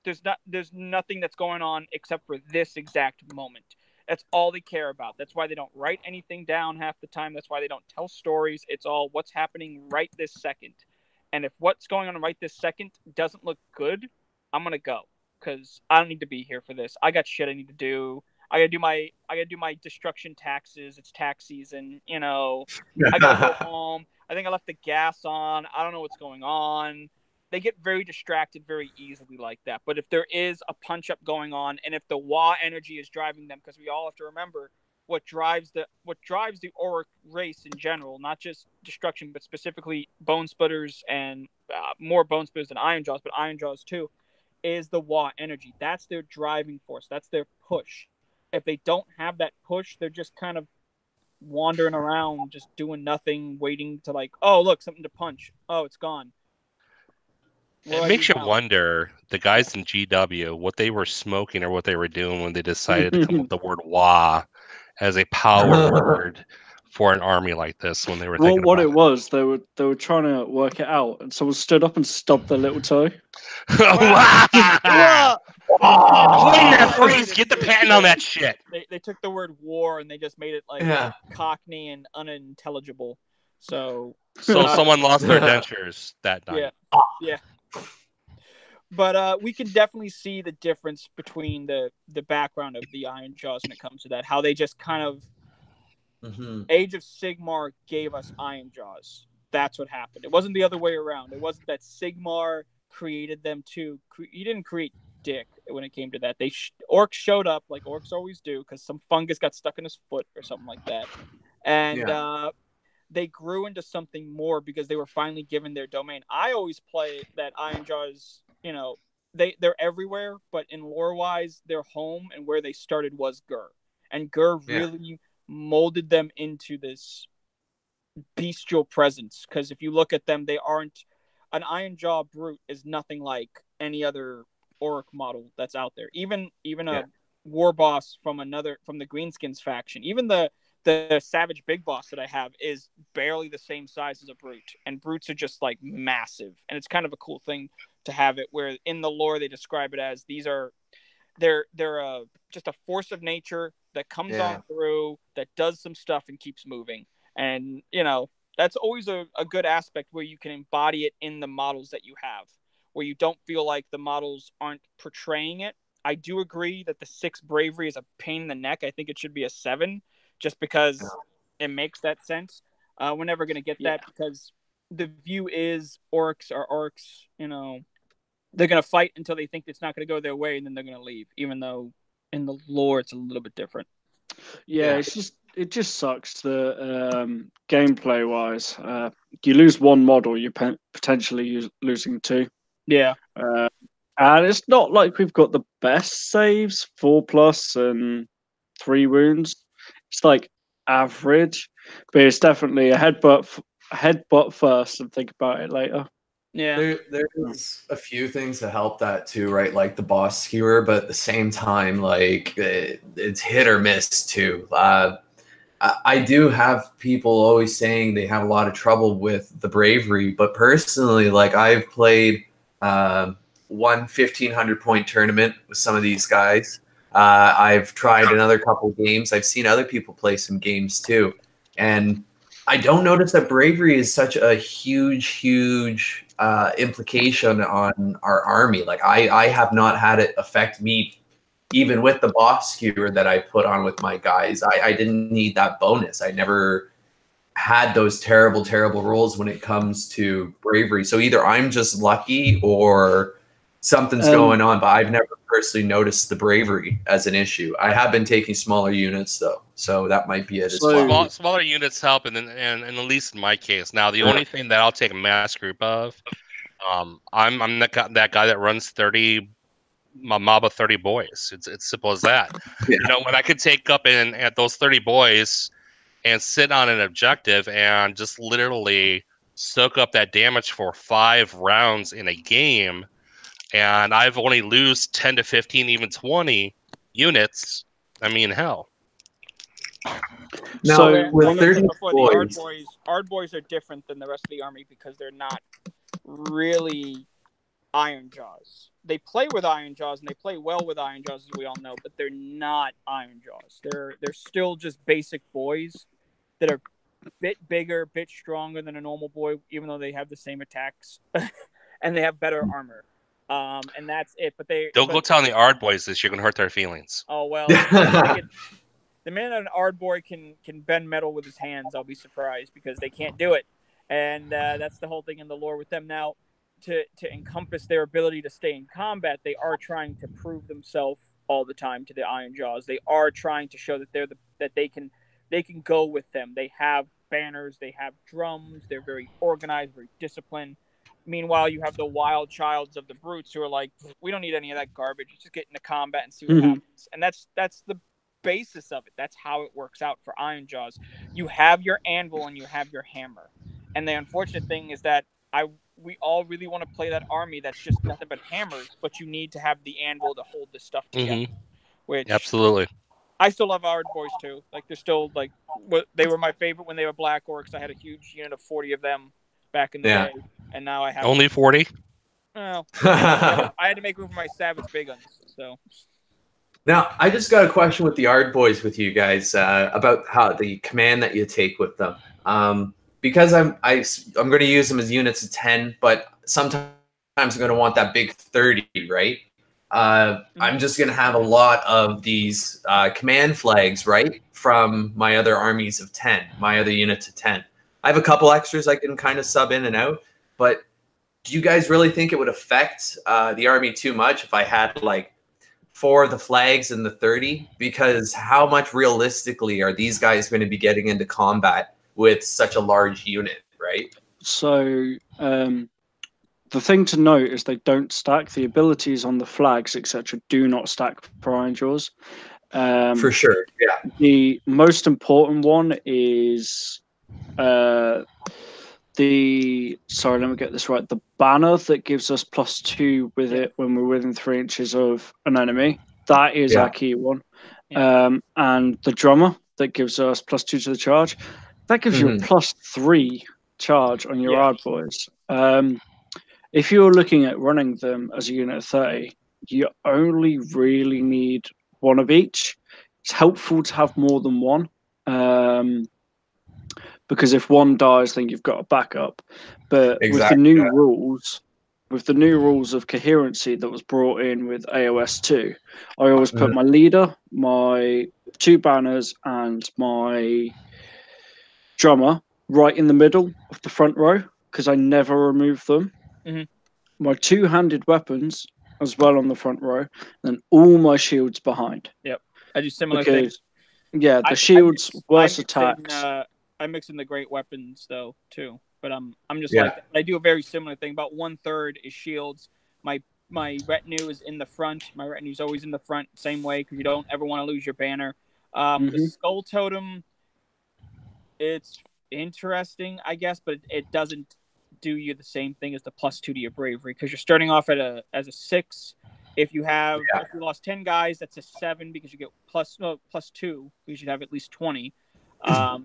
there's nothing that's going on except for this exact moment. That's all they care about. That's why they don't write anything down half the time. That's why they don't tell stories. It's all what's happening right this second. And if what's going on right this second doesn't look good, I'm gonna go, because I don't need to be here for this. I got shit I need to do. I gotta do my destruction taxes. It's tax season, I gotta go home. I think I left the gas on. I don't know what's going on. They get very distracted very easily like that. But if there is a punch up going on, and if the WAAAAAAAAGH energy is driving them, because we all have to remember what drives the Orruk race in general, not just destruction, but specifically bone splitters and more bone splitters than Iron Jaws, but Iron Jaws too, is the WAAAAAAAAGH energy. That's their driving force. That's their push. If they don't have that push, they're just kind of wandering around, just doing nothing, waiting to like, oh, look, something to punch. Oh, it's gone. It makes you wonder, the guys in GW, what they were smoking or what they were doing when they decided to come up with the word WAAAAAAAGH as a power word for an army like this when they were Well, thinking what about it was, they were trying to work it out, and someone stood up and stubbed their little toe. it. Wow! Oh, Coin that They phrase. made it Get the so patent on good. that shit. They took the word war and they just made it like yeah. Cockney and unintelligible. So So someone lost their dentures that night. yeah. But we can definitely see the difference between the background of the Iron Jaws when it comes to that. How they just kind of Age of Sigmar gave us Iron Jaws. That's what happened. It wasn't the other way around. It wasn't that Sigmar created them too. He didn't create Dick when it came to that. Orcs showed up like Orcs always do because some fungus got stuck in his foot or something like that, and they grew into something more because they were finally given their domain. I always play that Iron Jaws. You know, they're everywhere, but in lore wise, their home and where they started was Gur, and Gur really molded them into this bestial presence. Because if you look at them, they aren't an Iron Jaw brute is nothing like any other Orruk model that's out there. Even a war boss from the Greenskins faction, even the Savage Big Boss that I have is barely the same size as a brute, and brutes are just like massive, and it's kind of a cool thing to have it where in the lore they describe it as they're just a force of nature that comes on through, that does some stuff and keeps moving. And that's always a good aspect where you can embody it in the models that you have, where you don't feel like the models aren't portraying it. I do agree that the 6 bravery is a pain in the neck. I think it should be a 7 just because it makes that sense. We're never going to get that because the view is Orcs are Orcs, they're going to fight until they think it's not going to go their way, and then they're going to leave, even though in the lore it's a little bit different. It just sucks that gameplay wise, you lose one model, you're potentially losing 2. Yeah. And it's not like we've got the best saves, 4+ and 3 wounds. It's like average, but it's definitely a headbutt first and think about it later. Yeah, there's a few things that help that too, right? Like the boss skewer, but at the same time, like it's hit or miss too. I do have people always saying they have a lot of trouble with the bravery, but personally, like I've played one 1,500 point tournament with some of these guys. I've tried another couple games. I've seen other people play some games too, and I don't notice that bravery is such a huge implication on our army. Like I have not had it affect me, even with the boss skewer that I put on with my guys. I didn't need that bonus. I never had those terrible rolls when it comes to bravery. So either I'm just lucky or something's going on, but I've never personally noticed the bravery as an issue. I have been taking smaller units though, so that might be it as well. Smaller units help, and at least in my case. Now, the only thing that I'll take a mass group of, I'm that guy that runs 30, my mob of 30 boys. It's simple as that. When I could take up at those 30 boys and sit on an objective and just literally soak up that damage for 5 rounds in a game, and I've only lose 10 to 15, even 20 units. I mean, hell. Now, so with 30 boys, the Ard boys are different than the rest of the army because they're not really Iron Jaws. They play with Iron Jaws and they play well with Iron Jaws, as we all know, but they're not Iron Jaws. They're still just basic boys that are a bit bigger, a bit stronger than a normal boy, even though they have the same attacks and they have better armor. And that's it. But don't go telling the Ard boys this. You're gonna hurt their feelings. Oh well. The minute an Ard boy can bend metal with his hands, I'll be surprised because they can't do it, and that's the whole thing in the lore with them. Now, to encompass their ability to stay in combat, they are trying to prove themselves all the time to the Iron Jaws. They are trying to show that that they can go with them. They have banners, they have drums, they're very organized, very disciplined. Meanwhile, you have the wild childs of the brutes who are like, we don't need any of that garbage. Let's just get into combat and see what happens. And that's the basis of it. That's how it works out for Iron Jaws. You have your anvil and you have your hammer. And the unfortunate thing is that we all really want to play that army that's just nothing but hammers, but you need to have the anvil to hold this stuff together. Which absolutely. I still love Ard boys too. Like they're still like they were my favorite when they were Black Orcs. I had a huge unit of 40 of them back in the day, and now I have only 40. Well, I had to make room for my Savage Big Uns. So now I just got a question with the Ard boys with you guys about how the command that you take with them. Because I'm going to use them as units of 10, but sometimes I'm going to want that big 30, right? I'm just going to have a lot of these command flags, right, from my other armies of 10, my other units of 10. I have a couple extras I can kind of sub in and out, but do you guys really think it would affect the army too much if I had like 4 of the flags and the 30? Because how much realistically are these guys going to be getting into combat with such a large unit, right? So the thing to note is they don't stack. The abilities on the flags, etc., do not stack for Iron Jaws. For sure, yeah. The most important one is sorry, let me get this right. The banner that gives us +2 with it when we're within 3 inches of an enemy. That is our key one. And the drummer that gives us +2 to the charge. That gives you a +3 charge on your Ard boys. If you're looking at running them as a unit of 30, you only really need 1 of each. It's helpful to have more than 1. Because if 1 dies, then you've got a backup. But with the new rules of coherency that was brought in with AOS 2, I always put my leader, my 2 banners, and my drummer right in the middle of the front row because I never remove them. My 2-handed weapons as well on the front row, and all my shields behind. Yep, I do similar things. Yeah, the shields, worse attacks. I mix in the great weapons though too, but I'm just like I do a very similar thing. About 1/3 is shields. My retinue is in the front. My retinue is always in the front, same way because you don't ever want to lose your banner. The skull totem, it's interesting, I guess, but it doesn't do you the same thing as the +2 to your bravery because you're starting off as a 6. If you lost 10 guys, that's a 7 because you get +2 because you have at least 20.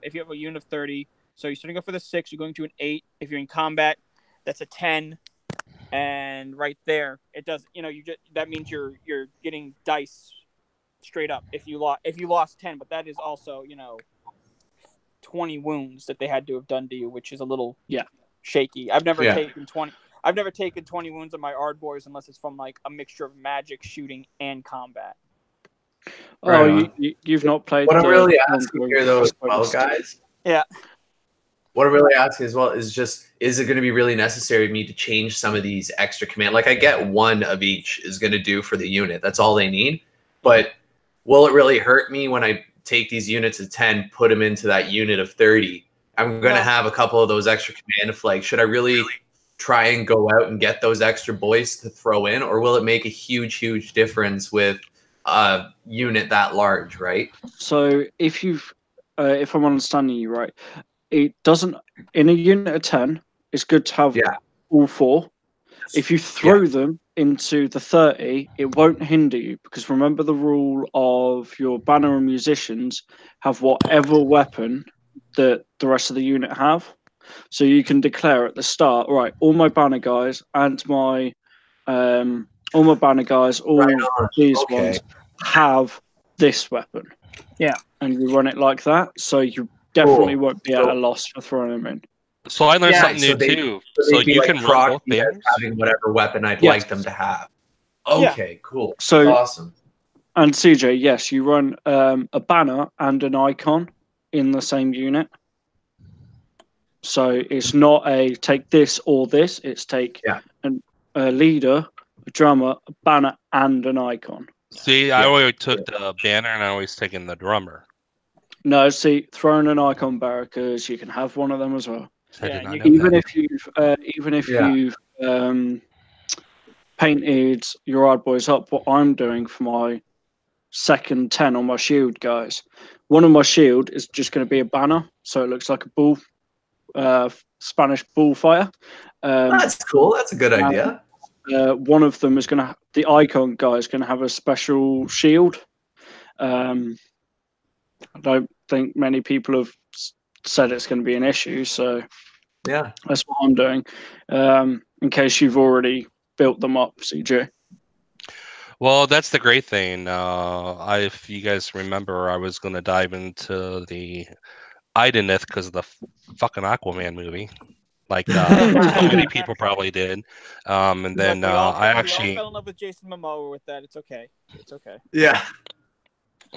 If you have a unit of 30, so you're starting off with a 6, you're going to an 8. If you're in combat, that's a 10. And right there, it does. That means you're getting dice straight up if you lost 10. But that is also 20 wounds that they had to have done to you, which is a little shaky. I've never taken 20. I've never taken 20 wounds on my Ard boys unless it's from like a mixture of magic, shooting, and combat. You've not played. What I'm really asking here, though, as well, guys. Yeah. What I'm really asking as well is it going to be really necessary for me to change some of these extra command? Like I get 1 of each is going to do for the unit. That's all they need. But will it really hurt me when I take these units of 10, put them into that unit of 30? I'm going to have a couple of those extra command flags. Should I really try and go out and get those extra boys to throw in, or will it make a huge difference with a unit that large, right? So if I'm understanding you right, it doesn't, in a unit of 10, it's good to have all 4. If you throw them into the 30, it won't hinder you because remember the rule of your banner and musicians have whatever weapon that the rest of the unit have. So you can declare at the start, right, all my banner guys and all these ones have this weapon. Yeah. And you run it like that, so you definitely won't be at a loss for throwing them in. So I learned something new too. So you can run both banners? Having whatever weapon I'd like them to have. Okay, cool. So that's awesome. And CJ, yes, you run a banner and an icon in the same unit. So it's not a take this or this. It's take a leader, a drummer, a banner, and an icon. See, I always took the banner and I always taken the drummer. No, see, throwing an icon barrier because you can have one of them as well. Yeah, even if you've painted your Ard boys up, what I'm doing for my second 10 on my shield guys, one of my shield is just going to be a banner, so it looks like a bull, Spanish bullfighter. That's cool. That's a good idea. One of them is going to, the icon guy is going to have a special shield. I don't think many people have said it's going to be an issue, so Yeah. that's what I'm doing. In case you've already built them up, CJ. Well, that's the great thing. If you guys remember, I was going to dive into the Idenith because of the fucking Aquaman movie, like so many people probably did. And then we all I we all actually fell in love with Jason Momoa with that. It's okay. It's okay. Yeah.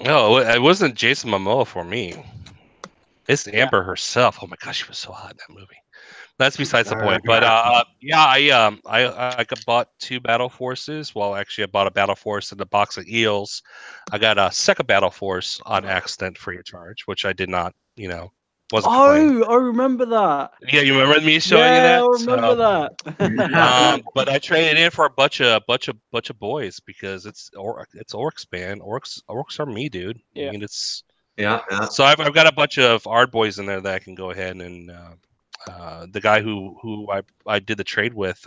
no, it wasn't Jason Momoa for me. It's Yeah. Amber herself. Oh my gosh, she was so hot in that movie. That's besides the All right. point. But yeah, I bought 2 Battle Forces. Well, actually, I bought a Battle Force and a box of eels. I got a second Battle Force on accident free of charge, which I did not, wasn't playing. Oh, I remember that. Yeah, you remember me showing you Yeah, that? I remember that. But I traded in for a bunch of boys because it's Orcs, man. Orcs are me, dude. Yeah. I mean, it's Yeah. so I've got a bunch of Ard boys in there that I can go ahead and the guy who I did the trade with.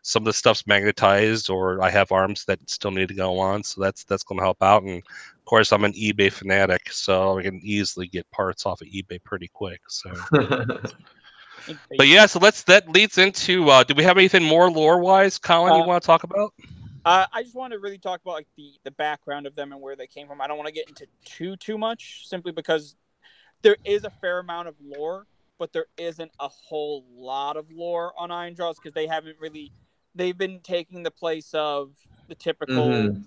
Some of the stuff's magnetized, or I have arms that still need to go on, so that's going to help out. And of course, I'm an eBay fanatic, so I can easily get parts off of eBay pretty quick. So, but yeah, so that leads into. Do we have anything more lore wise, Colin? You want to talk about? I just want to really talk about like the background of them and where they came from. I don't want to get into too much, simply because there is a fair amount of lore, but there isn't a whole lot of lore on Ironjaws because they've been taking the place of the typical,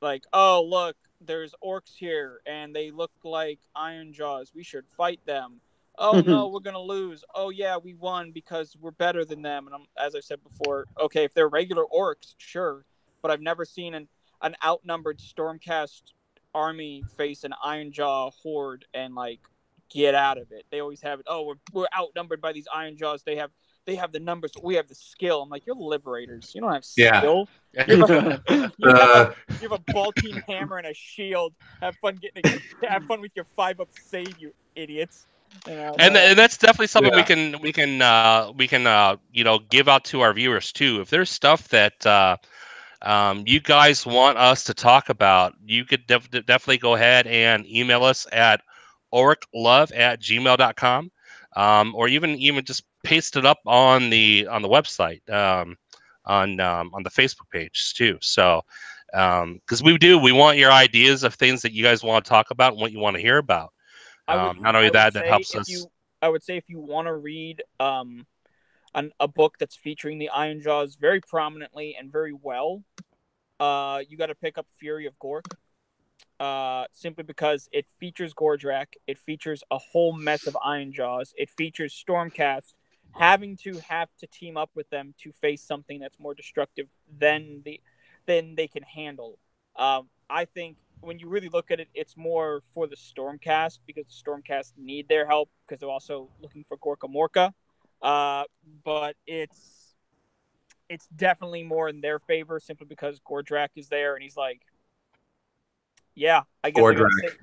like, oh look, there's orcs here and they look like Ironjaws. We should fight them. Oh no, we're gonna lose. Oh yeah, we won because we're better than them. And as I said before, okay, if they're regular orcs, sure, but I've never seen an outnumbered Stormcast army face an Ironjaw horde and like get out of it. They always have it. Oh, we're outnumbered by these Ironjaws. They have the numbers. We have the skill. I'm like, you're liberators. You don't have skill. Yeah. You have a Baltine hammer and a shield. Have fun with your 5-up save, you idiots. And that's definitely something we can give out to our viewers too. If there's stuff that you guys want us to talk about, you could definitely go ahead and email us at oriclove@gmail.com, or even just paste it up on the website, on the Facebook page too. So because we want your ideas of things that you guys want to talk about and what you want to hear about. Not only that helps us. I would say if you want to read a book that's featuring the Ironjaws very prominently and very well, you got to pick up Fury of Gork. Simply because it features Gordrak, it features a whole mess of Ironjaws, it features Stormcast having to team up with them to face something that's more destructive than they can handle. I think when you really look at it, it's more for the Stormcast because the Stormcast need their help because they're also looking for Gorka Morka. But it's definitely more in their favor simply because Gordrak is there and he's like, yeah, I guess Gordrak.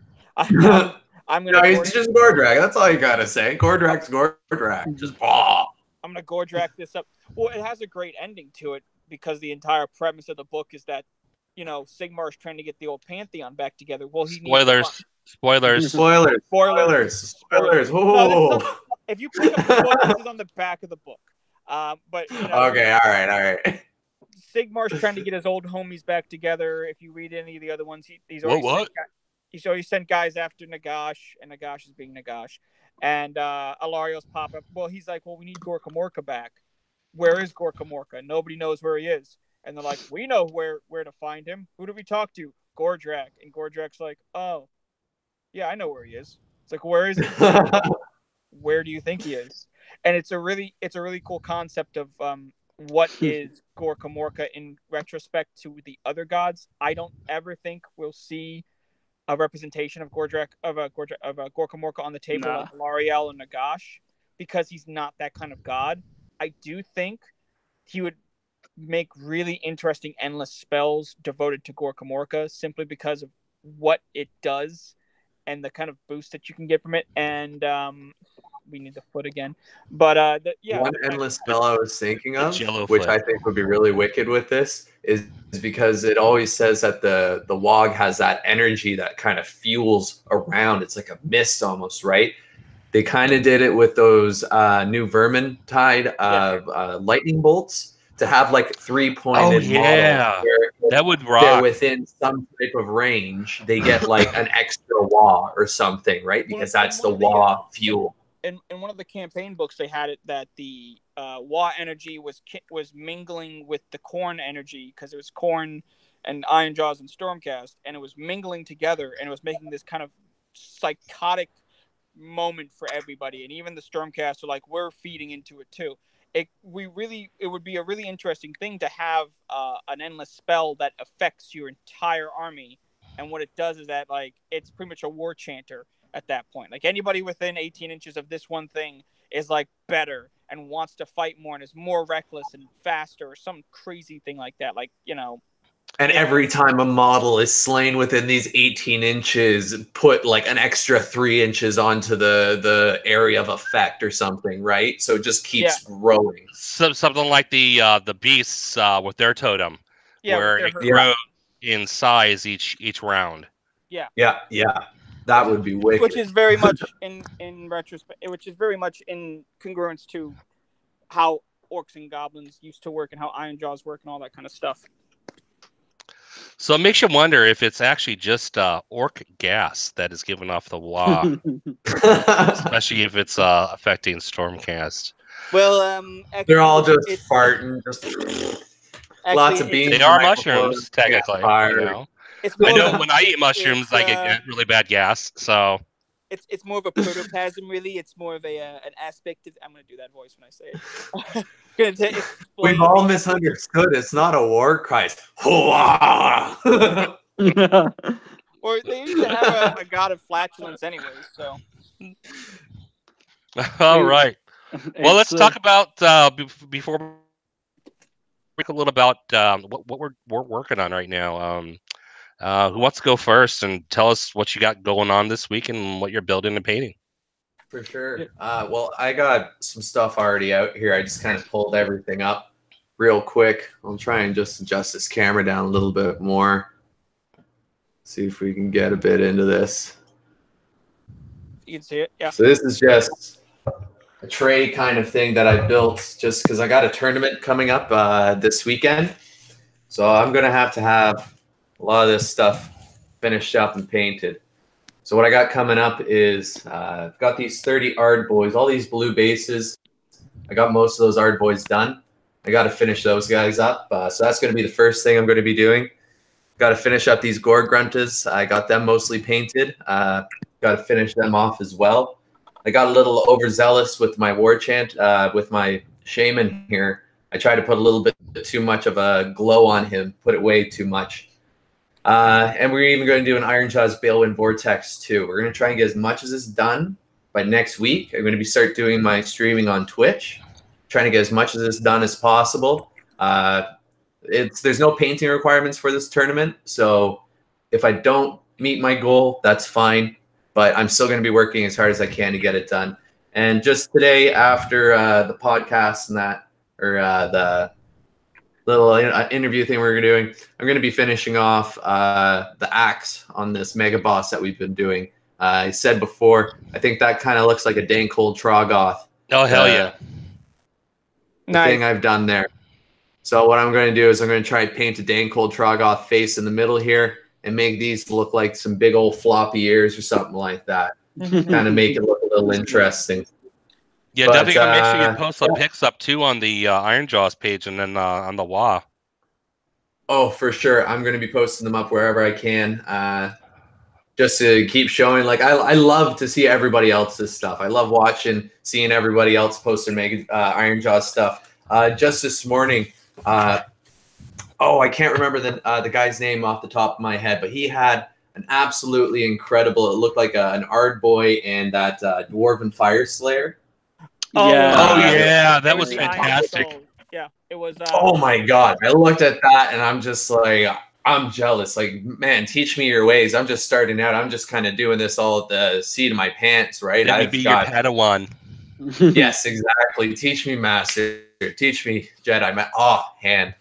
I'm gonna. No, he's just Gordrak. That's all you gotta say. Gordrak's Gordrak. Just I'm gonna Gordrak this up. Well, it has a great ending to it because the entire premise of the book is that Sigmar is trying to get the old Pantheon back together. Well, he spoilers. No, if you pick up the book, this is on the back of the book. But okay, all right. Sigmar's trying to get his old homies back together. If you read any of the other ones, he's already sent guys after Nagash, and Nagash is being Nagash. And Alario's pop up. Well, he's like, well, we need Gorka Morka back. Where is Gorka Morka? Nobody knows where he is. And they're like, we know where to find him. Who do we talk to? Gordrak. And Gordrak's like, oh, yeah, I know where he is. It's like, where is he? Where do you think he is? And it's a really cool concept of what is Gorka Morka in retrospect to the other gods. I don't ever think we'll see a representation of Gorka Morka on the table like Lariel and Nagash because he's not that kind of god. I do think he would make really interesting endless spells devoted to Gorka Morka simply because of what it does and the kind of boost that you can get from it. And we need the foot again. But one endless spell I was thinking of, Jello which foot. I think would be really wicked with this, is because it always says that the WAAAAAAAGH has that energy that kind of fuels around. It's like a mist almost, right? They kind of did it with those new Vermintide lightning bolts to have like 3-pointed models where that would they're rock. within some type of range. They get like an extra WAAAAA or something, right? Because that's the WAAAAA fuel. In one of the campaign books, they had it that the WAAAAA energy was mingling with the Khorne energy, because it was Khorne and Ironjaws and Stormcast, and it was mingling together, and it was making this kind of psychotic moment for everybody, and even the Stormcast are like, we're feeding into it too. It would be a really interesting thing to have an endless spell that affects your entire army, and what it does is that, like, it's pretty much a war chanter at that point. Like, anybody within 18 inches of this one thing is like better and wants to fight more and is more reckless and faster, or some crazy thing like that. Like, you know. And every time a model is slain within these 18 inches, put like an extra 3 inches onto the area of effect or something, right? So it just keeps growing. Something like the beasts with their totem, where it grows in size each round. Yeah. That would be wicked. Which is very much in retrospect, which is very much in congruence to how orcs and goblins used to work and how Ironjaws work and all that kind of stuff. So it makes you wonder if it's actually just orc gas that is giving off the WAAAAAAGH, especially if it's affecting Stormcast. Well, actually, they're all just farting, just lots of beans. They are mushrooms, technically. You know? I know when I eat mushrooms, I get really bad gas. So it's more of a protoplasm, really. It's more of an aspect of. I'm going to do that voice when I say it. We've all misunderstood. It's not a war cry. Or they used to have a god of flatulence anyway. So. All right. Well, let's talk about before we talk a little about what we're working on right now. Who wants to go first and tell us what you got going on this week and what you're building and painting? For sure. Well, I got some stuff already out here. I just kind of pulled everything up real quick. I'll try and just adjust this camera down a little bit more. See if we can get a bit into this. You can see it, yeah. So this is just a tray kind of thing that I built just because I got a tournament coming up this weekend. So I'm going to have a lot of this stuff finished up and painted. So what I got coming up is I've got these 30 Ard boys, all these blue bases. I got most of those Ard boys done. I got to finish those guys up. So that's going to be the first thing I'm going to be doing. Got to finish up these Gore Gruntas. I got them mostly painted. Got to finish them off as well. I got a little overzealous with my war chant, with my shaman here. I tried to put a little bit too much of a glow on him, put it way too much. And we're even going to do an Ironjaw's Balewind Vortex too. We're going to try and get as much as this done by next week. I'm going to start doing my streaming on Twitch, trying to get as much of this done as possible. There's no painting requirements for this tournament, so if I don't meet my goal, that's fine. But I'm still going to be working as hard as I can to get it done. And just today, after the podcast and that, or the little interview thing we're doing, I'm going to be finishing off the axe on this mega boss that we've been doing. I said before, I think that kind of looks like a dang cold Troggoth. Oh, hell yeah. The thing I've done there. So what I'm going to do is I'm going to try and paint a dang cold Troggoth face in the middle here and make these look like some big old floppy ears or something like that. Kind of make it look a little interesting. Yeah, but, definitely gonna make sure you post some pics up too on the Ironjaws page and then on the WAAAAAAAGH. Oh, for sure. I'm going to be posting them up wherever I can, just to keep showing. Like I love to see everybody else's stuff. I love seeing everybody else post their Ironjaws stuff. Just this morning, I can't remember the guy's name off the top of my head, but he had an absolutely incredible. It looked like an Ard boy and that Dwarven Fire Slayer. Yeah, that was fantastic. Yeah, it was. Oh my god, I looked at that and I'm just like, I'm jealous. Like, man, teach me your ways. I'm just starting out. I'm just kind of doing this all at the seat of my pants, right? Let me be your Padawan. Yes, exactly. Teach me, Master. Teach me, Jedi. Oh, hand.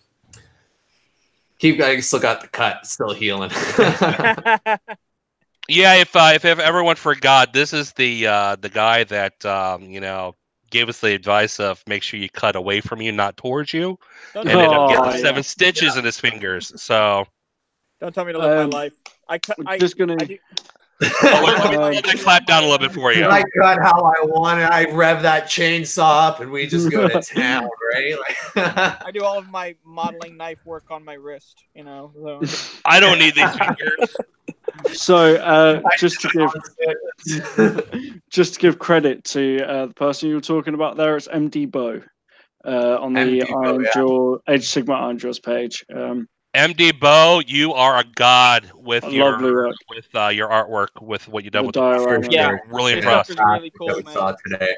I still got the cut. Still healing. Yeah, if everyone forgot, this is the guy that gave us the advice of make sure you cut away from you, not towards you, Don't and tell me ended to up live getting my 7 life. stitches in his fingers. So Don't tell me to live my life. Just gonna. I do. let me clap down a little bit for you. I cut how I want it. I rev that chainsaw up, and we just go to town, right? I do all of my modeling knife work on my wrist. So. I don't need these fingers. So just to give credit to the person you were talking about there, it's MD Bo on the Iron Jaw Age Sigma Iron Jaws page. MD Bo, you are a god with your work. your artwork, with what you've done with diorama. Yeah, really his impressed. stuff is really cool, we man. saw today.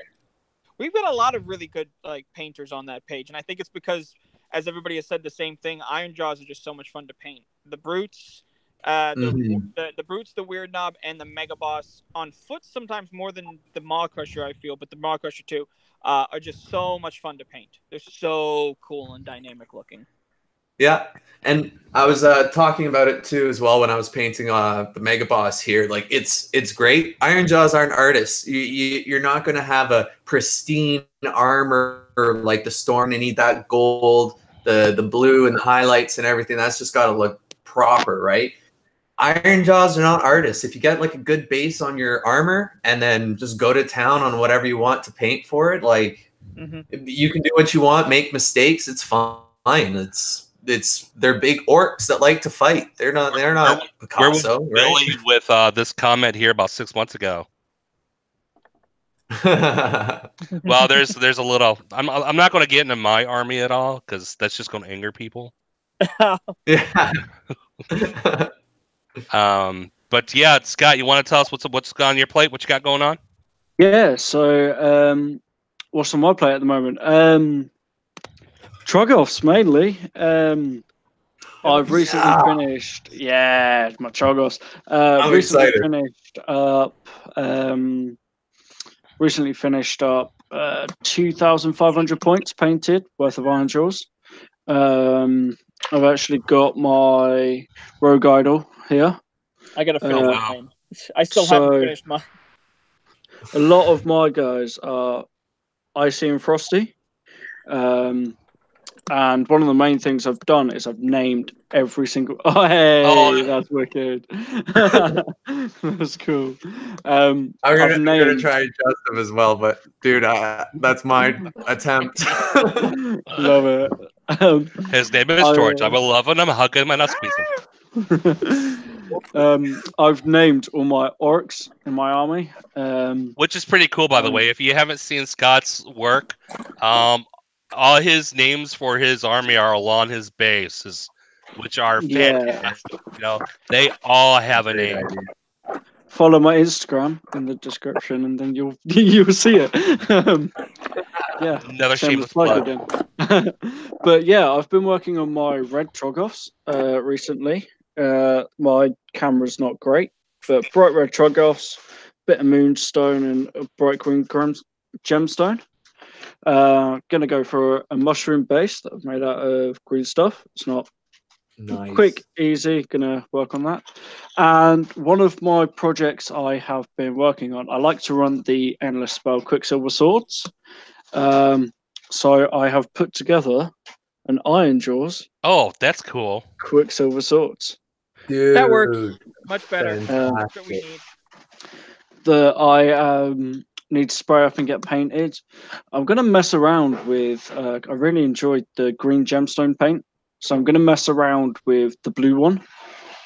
We've got a lot of really good painters on that page, and I think it's because, as everybody has said the same thing, Iron Jaws are just so much fun to paint. The brutes, the brutes, the Weird Knob, and the Mega Boss on foot sometimes more than the Maw Crusher, I feel, but the Maw Crusher too are just so much fun to paint. They're so cool and dynamic looking. Yeah, and I was talking about it too as well when I was painting the Mega Boss here. Like it's great. Iron Jaws aren't artists. You're not going to have a pristine armor like the Storm. You need that gold, the blue, and the highlights and everything. That's just got to look proper, right? Iron Jaws are not artists. If you get like a good base on your armor and then just go to town on whatever you want to paint for it, like you can do what you want, make mistakes. It's fine. They're big orcs that like to fight. They're not Picasso. Where was Billy with this comment here about 6 months ago? Well, there's a little. I'm not going to get into my army at all because that's just going to anger people. Yeah. But yeah, Scott, you want to tell us what's on your plate? What you got going on? Yeah. So what's on my plate at the moment? Trogoffs mainly. I've recently finished. Yeah, my Trogoffs. Recently excited. finished up. Recently finished up 2,500 points painted worth of Iron Jaws. I've actually got my Rogue Idol here. I gotta finish mine. I still haven't finished mine. A lot of my guys are Icy and Frosty. And one of the main things I've done is I've named every single. Oh, hey, that's wicked. That's cool. I'm gonna try Joseph as well, but dude, that's my attempt. Love it. His name is George. I will love him. I'm hugging him and I squeeze him. I've named all my orcs in my army, which is pretty cool, by the way. If you haven't seen Scott's work, all his names for his army are along his bases, which are fantastic. They all have a name. Follow my Instagram in the description, and then you'll see it. Yeah, another shameless plug again. But yeah, I've been working on my red Trogoffs recently. My camera's not great, but bright red Trogoffs, bit of moonstone, and a bright green gemstone. Gonna go for a mushroom base that I've made out of green stuff. It's not quick, easy. Gonna work on that. And one of my projects I have been working on, I like to run the endless spell Quicksilver Swords. So I have put together an Iron Jaws. Oh, that's cool. Quicksilver Swords. Dude, that works much better. That's what we need. I need to spray up and get painted. I'm going to mess around with. I really enjoyed the green gemstone paint, so I'm going to mess around with the blue one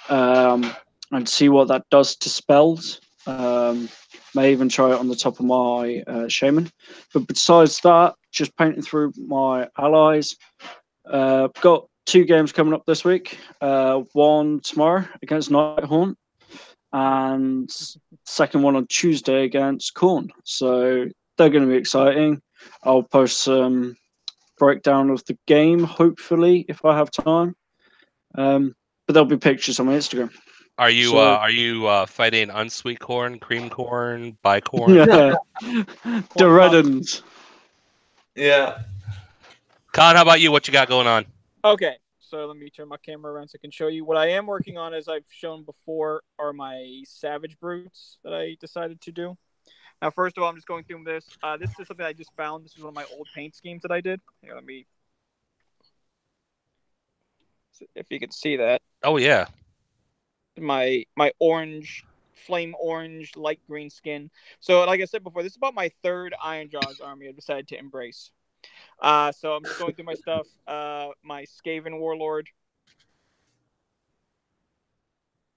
and see what that does to spells. May even try it on the top of my shaman. But besides that, just painting through my allies. Got 2 games coming up this week. One tomorrow against Nighthaunt, and second one on Tuesday against Khorne. So they're going to be exciting. I'll post some breakdown of the game, hopefully, if I have time. But there'll be pictures on my Instagram. Are you fighting unsweet corn, cream corn, bicorn? Yeah. The red ones. Yeah. Con, how about you? What you got going on? Okay, so let me turn my camera around so I can show you. What I am working on, as I've shown before, are my Savage Brutes that I decided to do. Now, first of all, I'm just going through this. This is something I just found. This is one of my old paint schemes that I did. Here, let me... If you can see that. Oh yeah. My orange, flame orange, light green skin. So, like I said before, this is about my third Iron Jaws army I decided to embrace. So I'm just going through my stuff. My Skaven Warlord.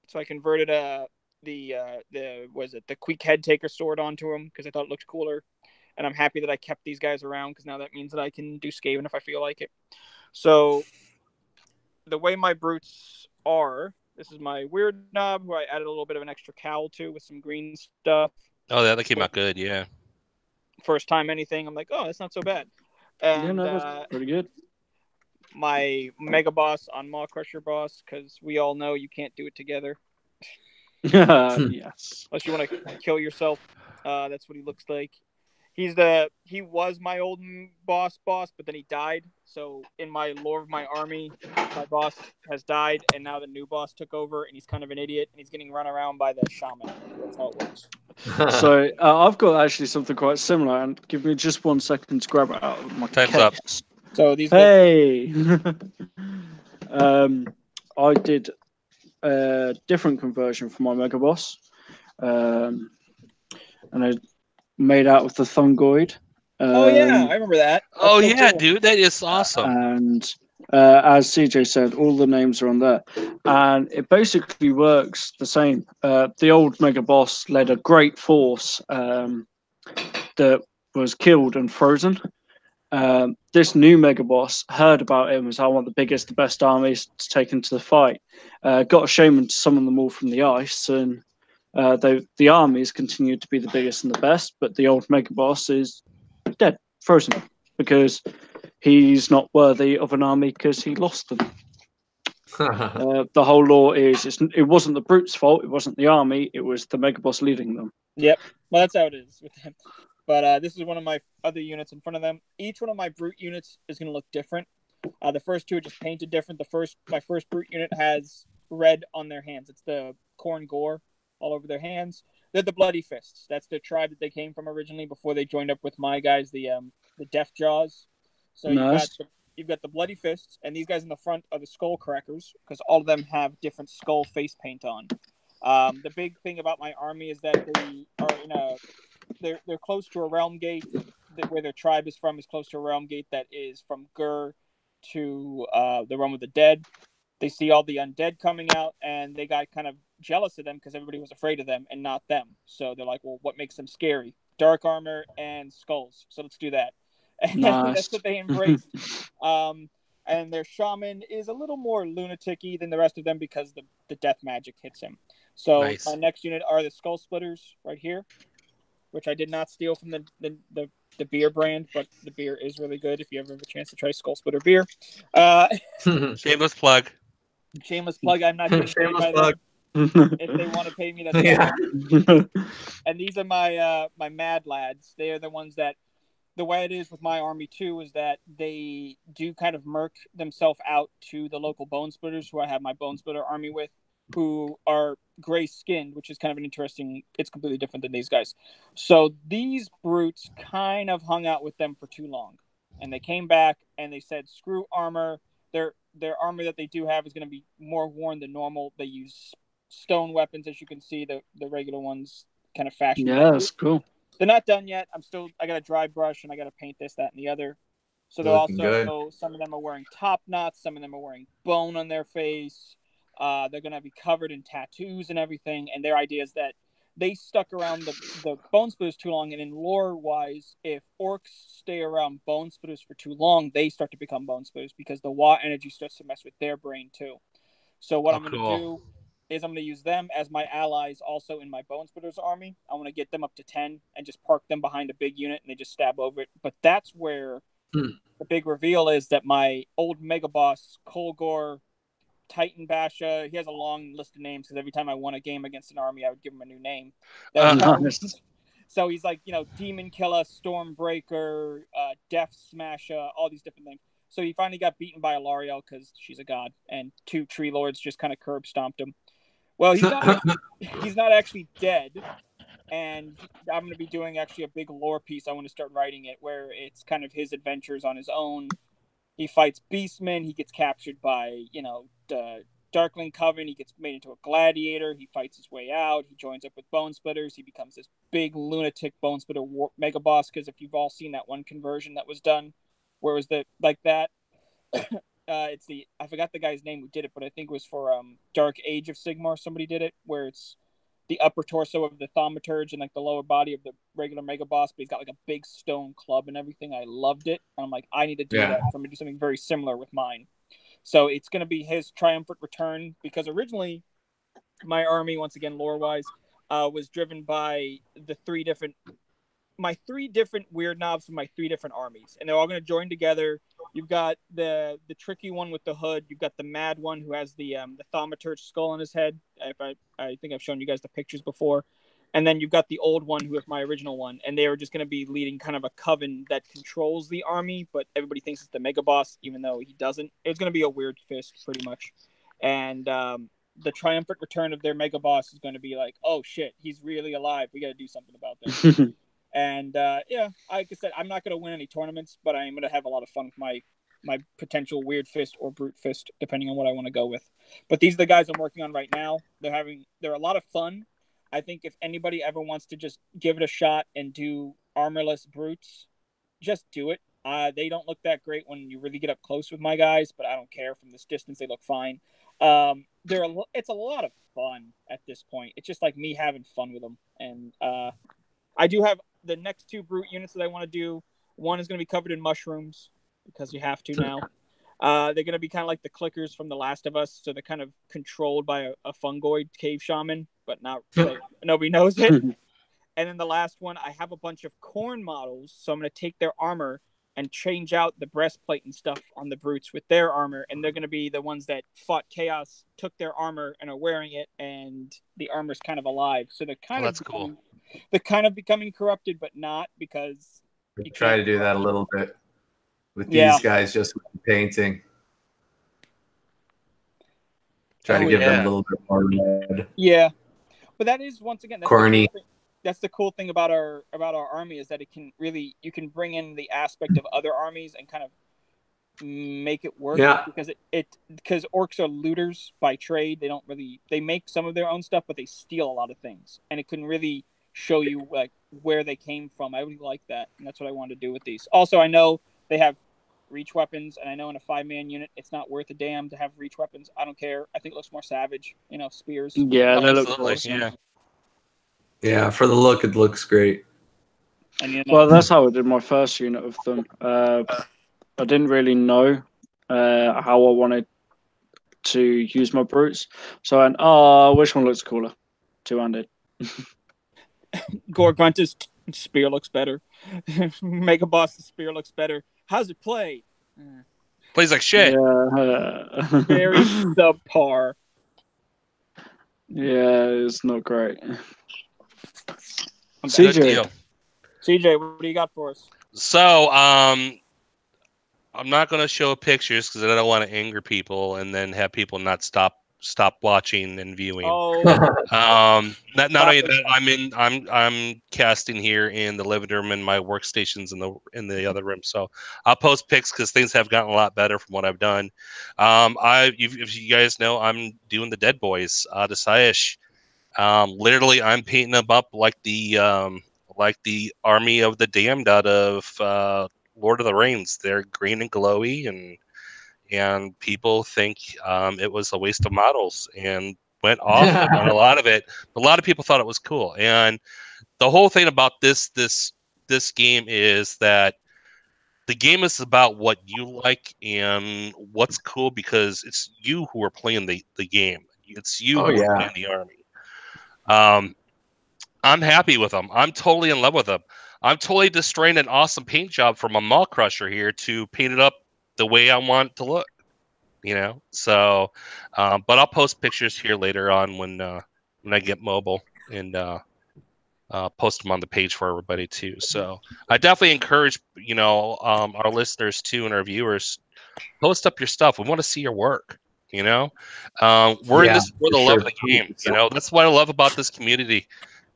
So I converted the Quick Head Taker sword onto him because I thought it looked cooler, and I'm happy that I kept these guys around because now that means that I can do Skaven if I feel like it. So the way my brutes are, this is my Weird Knob, who I added a little bit of an extra cowl to with some green stuff. Oh, that came out good. Yeah. First time anything, I'm like, oh, that's not so bad. And Yeah, no, that's pretty good. My Mega Boss on Maw Crusher Boss, because we all know you can't do it together. Yes. Unless you want to kill yourself. That's what he looks like. He was my old boss, but then he died. So in my lore of my army, my boss has died, and now the new boss took over, and he's kind of an idiot, and he's getting run around by the shaman. That's how it works. So I've got actually something quite similar, and give me just 1 second to grab it out of my Time's case. up. So these. Hey, I did a different conversion for my Mega Boss, and I made out with the Thungoid. Oh yeah, I remember that. That's Oh so yeah, cool. dude, that is awesome. And as CJ said, all the names are on there, and it basically works the same. The old Mega Boss led a great force that was killed and frozen. This new Mega Boss heard about him as I want the biggest, the best armies to take into the fight. Got a shaman to summon them all from the ice, and the armies continued to be the biggest and the best, but the old Mega Boss is dead, frozen, because he's not worthy of an army because he lost them. The whole lore is it wasn't the Brute's fault, it wasn't the army, it was the Mega Boss leading them. Yep, well that's how it is with them. But this is one of my other units in front of them. Each one of my Brute units is going to look different. The first two are just painted different. My first Brute unit has red on their hands. It's the corn gore all over their hands. They're the Bloody Fists. That's the tribe that they came from originally before they joined up with my guys, the Death Jaws. So Nice. you've got the Bloody Fists, and these guys in the front are the Skull Crackers because all of them have different skull face paint on. The big thing about my army is that they are they're close to a realm gate. Where their tribe is from is close to a realm gate that is from Gur to the realm of the dead. They see all the undead coming out, and they got kind of jealous of them because everybody was afraid of them and not them. So they're like, well, what makes them scary? Dark armor and skulls. So let's do that. And Nice. that's what they embraced. And their shaman is a little more lunatic-y than the rest of them because the death magic hits him. So Nice. my next unit are the Skull Splitters right here, which I did not steal from the beer brand, but the beer is really good if you ever have a chance to try Skull Splitter beer. Shameless plug. Shameless plug. I'm not getting paid Shameless by plug. them. If they want to pay me, that's Yeah. fine. And these are my Mad Lads. They are the ones that, the way it is with my army too, is that they do kind of murk themselves out to the local Bone Splitters, who I have my Bone Splitter army with, who are gray skinned, which is kind of an interesting, it's completely different than these guys. So these brutes kind of hung out with them for too long. And they came back and they said, screw armor. Their armor that they do have is going to be more worn than normal. They use stone weapons, as you can see, the regular ones kind of fashion. Yeah, that's cool. They're not done yet. I got a dry brush and I got to paint this, that, and the other. So they're Looking also, good. some of them are wearing top knots. Some of them are wearing bone on their face. They're going to be covered in tattoos and everything. And their idea is that they stuck around the Bone Splitters too long. And in lore-wise, if orcs stay around Bone Splitters for too long, they start to become Bone Splitters because the Wa energy starts to mess with their brain too. So what I'm going to do is I'm going to use them as my allies also in my Bone Splitters army. I want to get them up to 10 and just park them behind a big unit and they just stab over it. But that's where the big reveal is that my old Mega Boss, Kolgor, Titan Basha. He has a long list of names because every time I won a game against an army, I would give him a new name. Nice. So he's like, Demon Killer, Stormbreaker, Death Smasher, all these different things. So he finally got beaten by Alariel because she's a god, and 2 Tree Lords just kind of curb stomped him. Well, he's not actually dead, and I'm going to be doing actually a big lore piece. I want to start writing it where it's kind of his adventures on his own. He fights Beastmen. He gets captured by, the Darkling Coven. He gets made into a gladiator. He fights his way out. He joins up with Bone Splitters. He becomes this big lunatic Bone Splitter mega boss. Because if you've all seen that one conversion that was done, where it was like that, it's I forgot the guy's name who did it, but I think it was for Dark Age of Sigmar. Somebody did it where it's the upper torso of the thaumaturge and like the lower body of the regular mega boss, but he's got like a big stone club and everything. I loved it. And I'm like, I need to do that. So I'm gonna do something very similar with mine. So it's gonna be his triumphant return, because originally my army, once again lore wise, was driven by my 3 different weird knobs from my 3 different armies, and they're all going to join together. You've got the tricky one with the hood. You've got the mad one who has the thaumaturge skull on his head. I think I've shown you guys the pictures before. And then you've got the old one who is my original one, and they are just going to be leading kind of a coven that controls the army, but everybody thinks it's the mega boss, even though he doesn't. It's going to be a weird fist, pretty much. And the triumphant return of their mega boss is going to be like, oh shit, he's really alive. We got to do something about this. And like I said, I'm not going to win any tournaments, but I'm going to have a lot of fun with my potential weird fist or brute fist, depending on what I want to go with. But these are the guys I'm working on right now. They're a lot of fun. I think if anybody ever wants to just give it a shot and do armorless brutes, just do it. They don't look that great when you really get up close with my guys, but I don't care. From this distance, they look fine. It's a lot of fun at this point. It's just like me having fun with them. And I do have the next 2 brute units that I want to do. One is going to be covered in mushrooms because you have to now. They're going to be kind of like the clickers from The Last of Us, so they're kind of controlled by a fungoid cave shaman, but nobody knows it. And then the last one, I have a bunch of corn models, so I'm going to take their armor and change out the breastplate and stuff on the brutes with their armor, and they're going to be the ones that fought chaos, took their armor, and are wearing it, and the armor's kind of alive. So they're kind of cool. They're kind of becoming corrupted, but not, because you try to do that a little bit with these guys, just with the painting. Try to give them a little bit more red. Yeah, but that is, once again, corny. That's the cool thing about our army, is that you can bring in the aspect of other armies and kind of make it work. Yeah. Because orcs are looters by trade. They make some of their own stuff, but they steal a lot of things, and it can really show you like where they came from. I really like that, and that's what I wanted to do with these. Also, I know they have reach weapons, and I know in a 5-man unit it's not worth a damn to have reach weapons. I don't care. I think it looks more savage, spears. Yeah, they look awesome. Yeah, for the look, it looks great. And, well, that's how I did my first unit of them. I didn't really know how I wanted to use my brutes, so I went, which one looks cooler? 2-handed. Gore Grunter's spear looks better. Mega Boss's spear looks better. How's it play? Plays like shit. Yeah. Very subpar. Yeah, it's not great. CJ, what do you got for us? So, I'm not going to show pictures because I don't want to anger people and then have people not stop watching and viewing. Oh. Not only that, I'm casting here in the living room, and my workstation's in the other room. So I'll post pics because things have gotten a lot better from what I've done. If you guys know, I'm doing the Dead Boys, the Saish. Literally, I'm painting them up like the army of the damned out of Lord of the Rings. They're green and glowy, and people think it was a waste of models and went off on a lot of it. A lot of people thought it was cool, and the whole thing about this game is that the game is about what you like and what's cool, because it's you who are playing the game. It's you who are playing the army. I'm happy with them. I'm totally in love with them. I'm totally destroying an awesome paint job from a Maw Crusher here to paint it up the way I want it to look. you know. So, but I'll post pictures here later on when I get mobile and post them on the page for everybody too. So I definitely encourage our listeners too and our viewers, post up your stuff. We want to see your work. You know, we're in Yeah, this for the for love sure. of the game. You 100%. know, that's what I love about this community,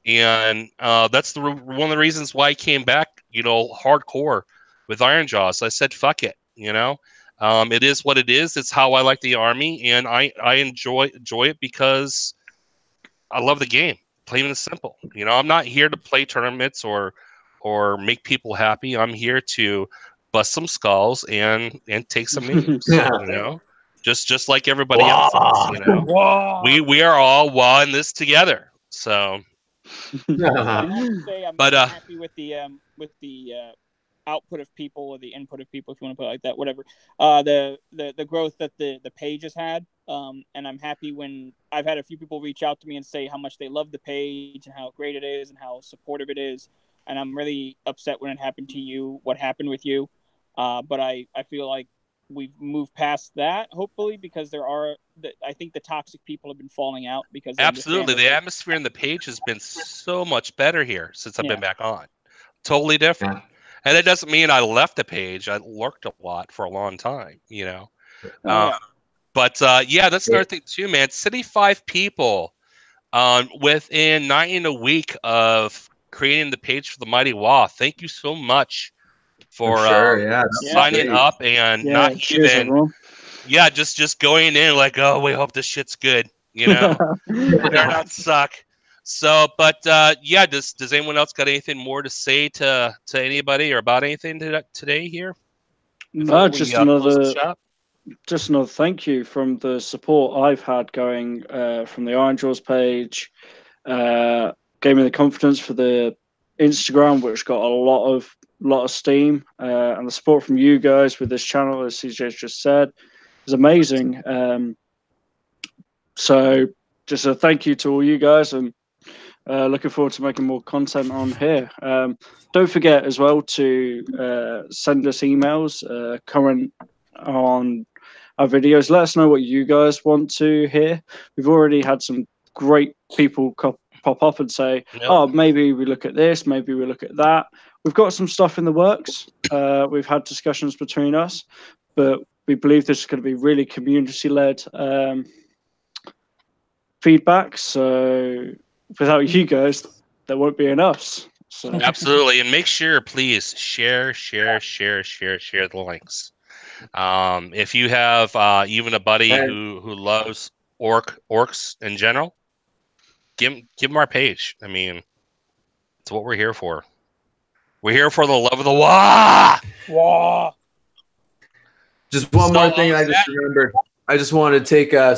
and that's one of the reasons why I came back. You know, hardcore with Iron Jaws. I said, "Fuck it." You know, it is what it is. It's how I like the army, and I enjoy it because I love the game. Plain and simple. You know, I'm not here to play tournaments or make people happy. I'm here to bust some skulls and take some names. Yeah. You know, just like everybody else is. Wow. You know, we are all in this together. So, I have to say but I'm happy with the output of people or the input of people, if you want to put it like that, whatever. The growth that the page has had, and I'm happy when I've had a few people reach out to me and say how much they love the page and how great it is and how supportive it is. And I'm really upset when it happened to you, what happened with you. But I feel like we've moved past that, hopefully, because I think the toxic people have been falling out because they understand absolutely, that the atmosphere in the page has been so much better here since I've yeah. been back on. Totally different. Yeah. And it doesn't mean I left the page. I lurked a lot for a long time, you know. Oh, yeah. But yeah, that's another thing too, man. 75 people within 9 a week of creating the page for the Mighty WAAAAAAAGH. Thank you so much For for sure. Yeah. That was Yeah. signing great. up and Yeah, not cheers, even everyone. just going in like, oh, we hope this shit's good, you know. Better not suck. So, but yeah, does anyone else got anything more to say to anybody or about anything today here No, before we close the shop? just another thank you from the support I've had going from the Iron Jaws page. Gave me the confidence for the Instagram, which got a lot of steam, and the support from you guys with this channel, as CJ's just said, is amazing. So just a thank you to all you guys, and looking forward to making more content on here. Don't forget as well to send us emails, comment on our videos. Let us know what you guys want to hear. We've already had some great people pop up and say, Yep. oh, maybe we look at this, maybe we look at that. We've got some stuff in the works. We've had discussions between us, but we believe this is going to be really community-led feedback. So without you guys, there won't be an us. So Absolutely, and make sure, please, share the links. If you have even a buddy who loves orcs in general, give them our page. I mean, it's what we're here for. We're here for the love of the WAAAAAAAGH. Wow. Just one So, more thing I just remembered. I just want to take I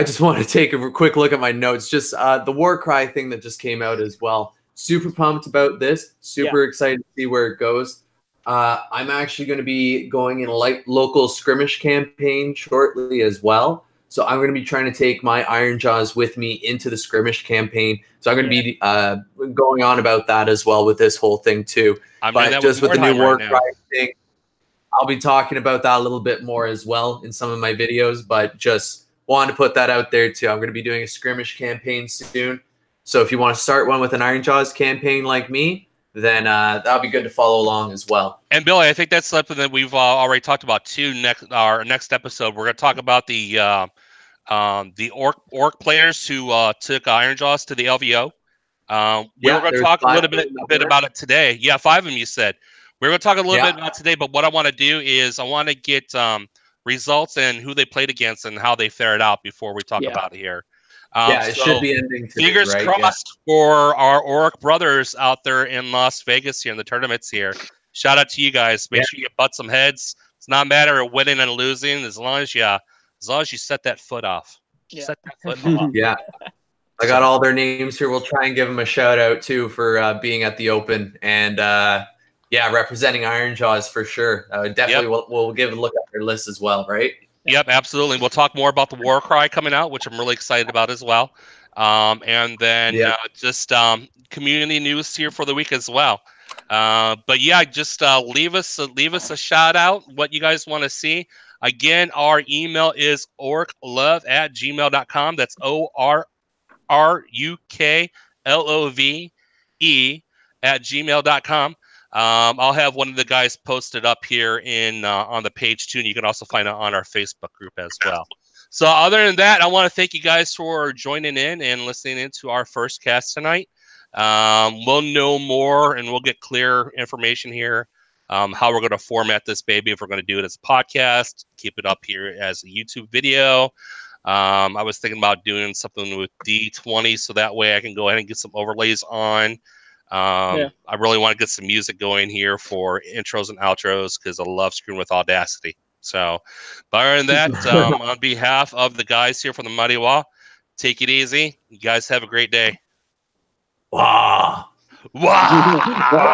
just want to take a quick look at my notes. Just the war cry thing that just came out as well. Super pumped about this. Super excited to see where it goes. I'm actually going to be going in a local skirmish campaign shortly as well. So I'm going to be trying to take my Iron Jaws with me into the skirmish campaign. So I'm going to be going on about that as well with this whole thing too. But just with the new war cry thing, I'll be talking about that a little bit more as well in some of my videos, but just wanted to put that out there too. I'm going to be doing a skirmish campaign soon. So if you want to start one with an Iron Jaws campaign like me, then that'll be good to follow along as well. And Billy, I think that's something that we've already talked about too. Our next episode, we're going to talk about the orc players who took Iron Jaws to the LVO. We were going to talk a little bit about it today. Yeah, 5 of them you said. We're going to talk a little bit about it today, but what I want to do is I want to get results and who they played against and how they fared out before we talk about it here. It should be ending today, fingers crossed for our Orc brothers out there in Las Vegas here in the tournaments here. Shout out to you guys. Make sure you butt some heads. It's not a matter of winning and losing as long as you set that foot off. Set that foot off. Yeah. I got all their names here. We'll try and give them a shout out too for being at the Open and representing Iron Jaws for sure. Definitely, we'll give a look at their list as well, right? Yep, absolutely. We'll talk more about the War Cry coming out, which I'm really excited about as well. And then just community news here for the week as well. But yeah, just leave us a shout out what you guys want to see. Again, our email is orruklove@gmail.com. That's ORRUKLOVE@gmail.com. I'll have one of the guys posted up here in on the page too, and you can also find it on our Facebook group as well. So other than that, I want to thank you guys for joining in and listening into our first cast tonight. We'll know more and we'll get clear information here, how we're going to format this baby, if we're going to do it as a podcast, keep it up here as a YouTube video. I was thinking about doing something with D20 so that way I can go ahead and get some overlays on. I really want to get some music going here for intros and outros because I love screwing with Audacity. So, but other than that, on behalf of the guys here from the Mighty WAAAAAAAGH, take it easy. You guys have a great day. Wow. Wow.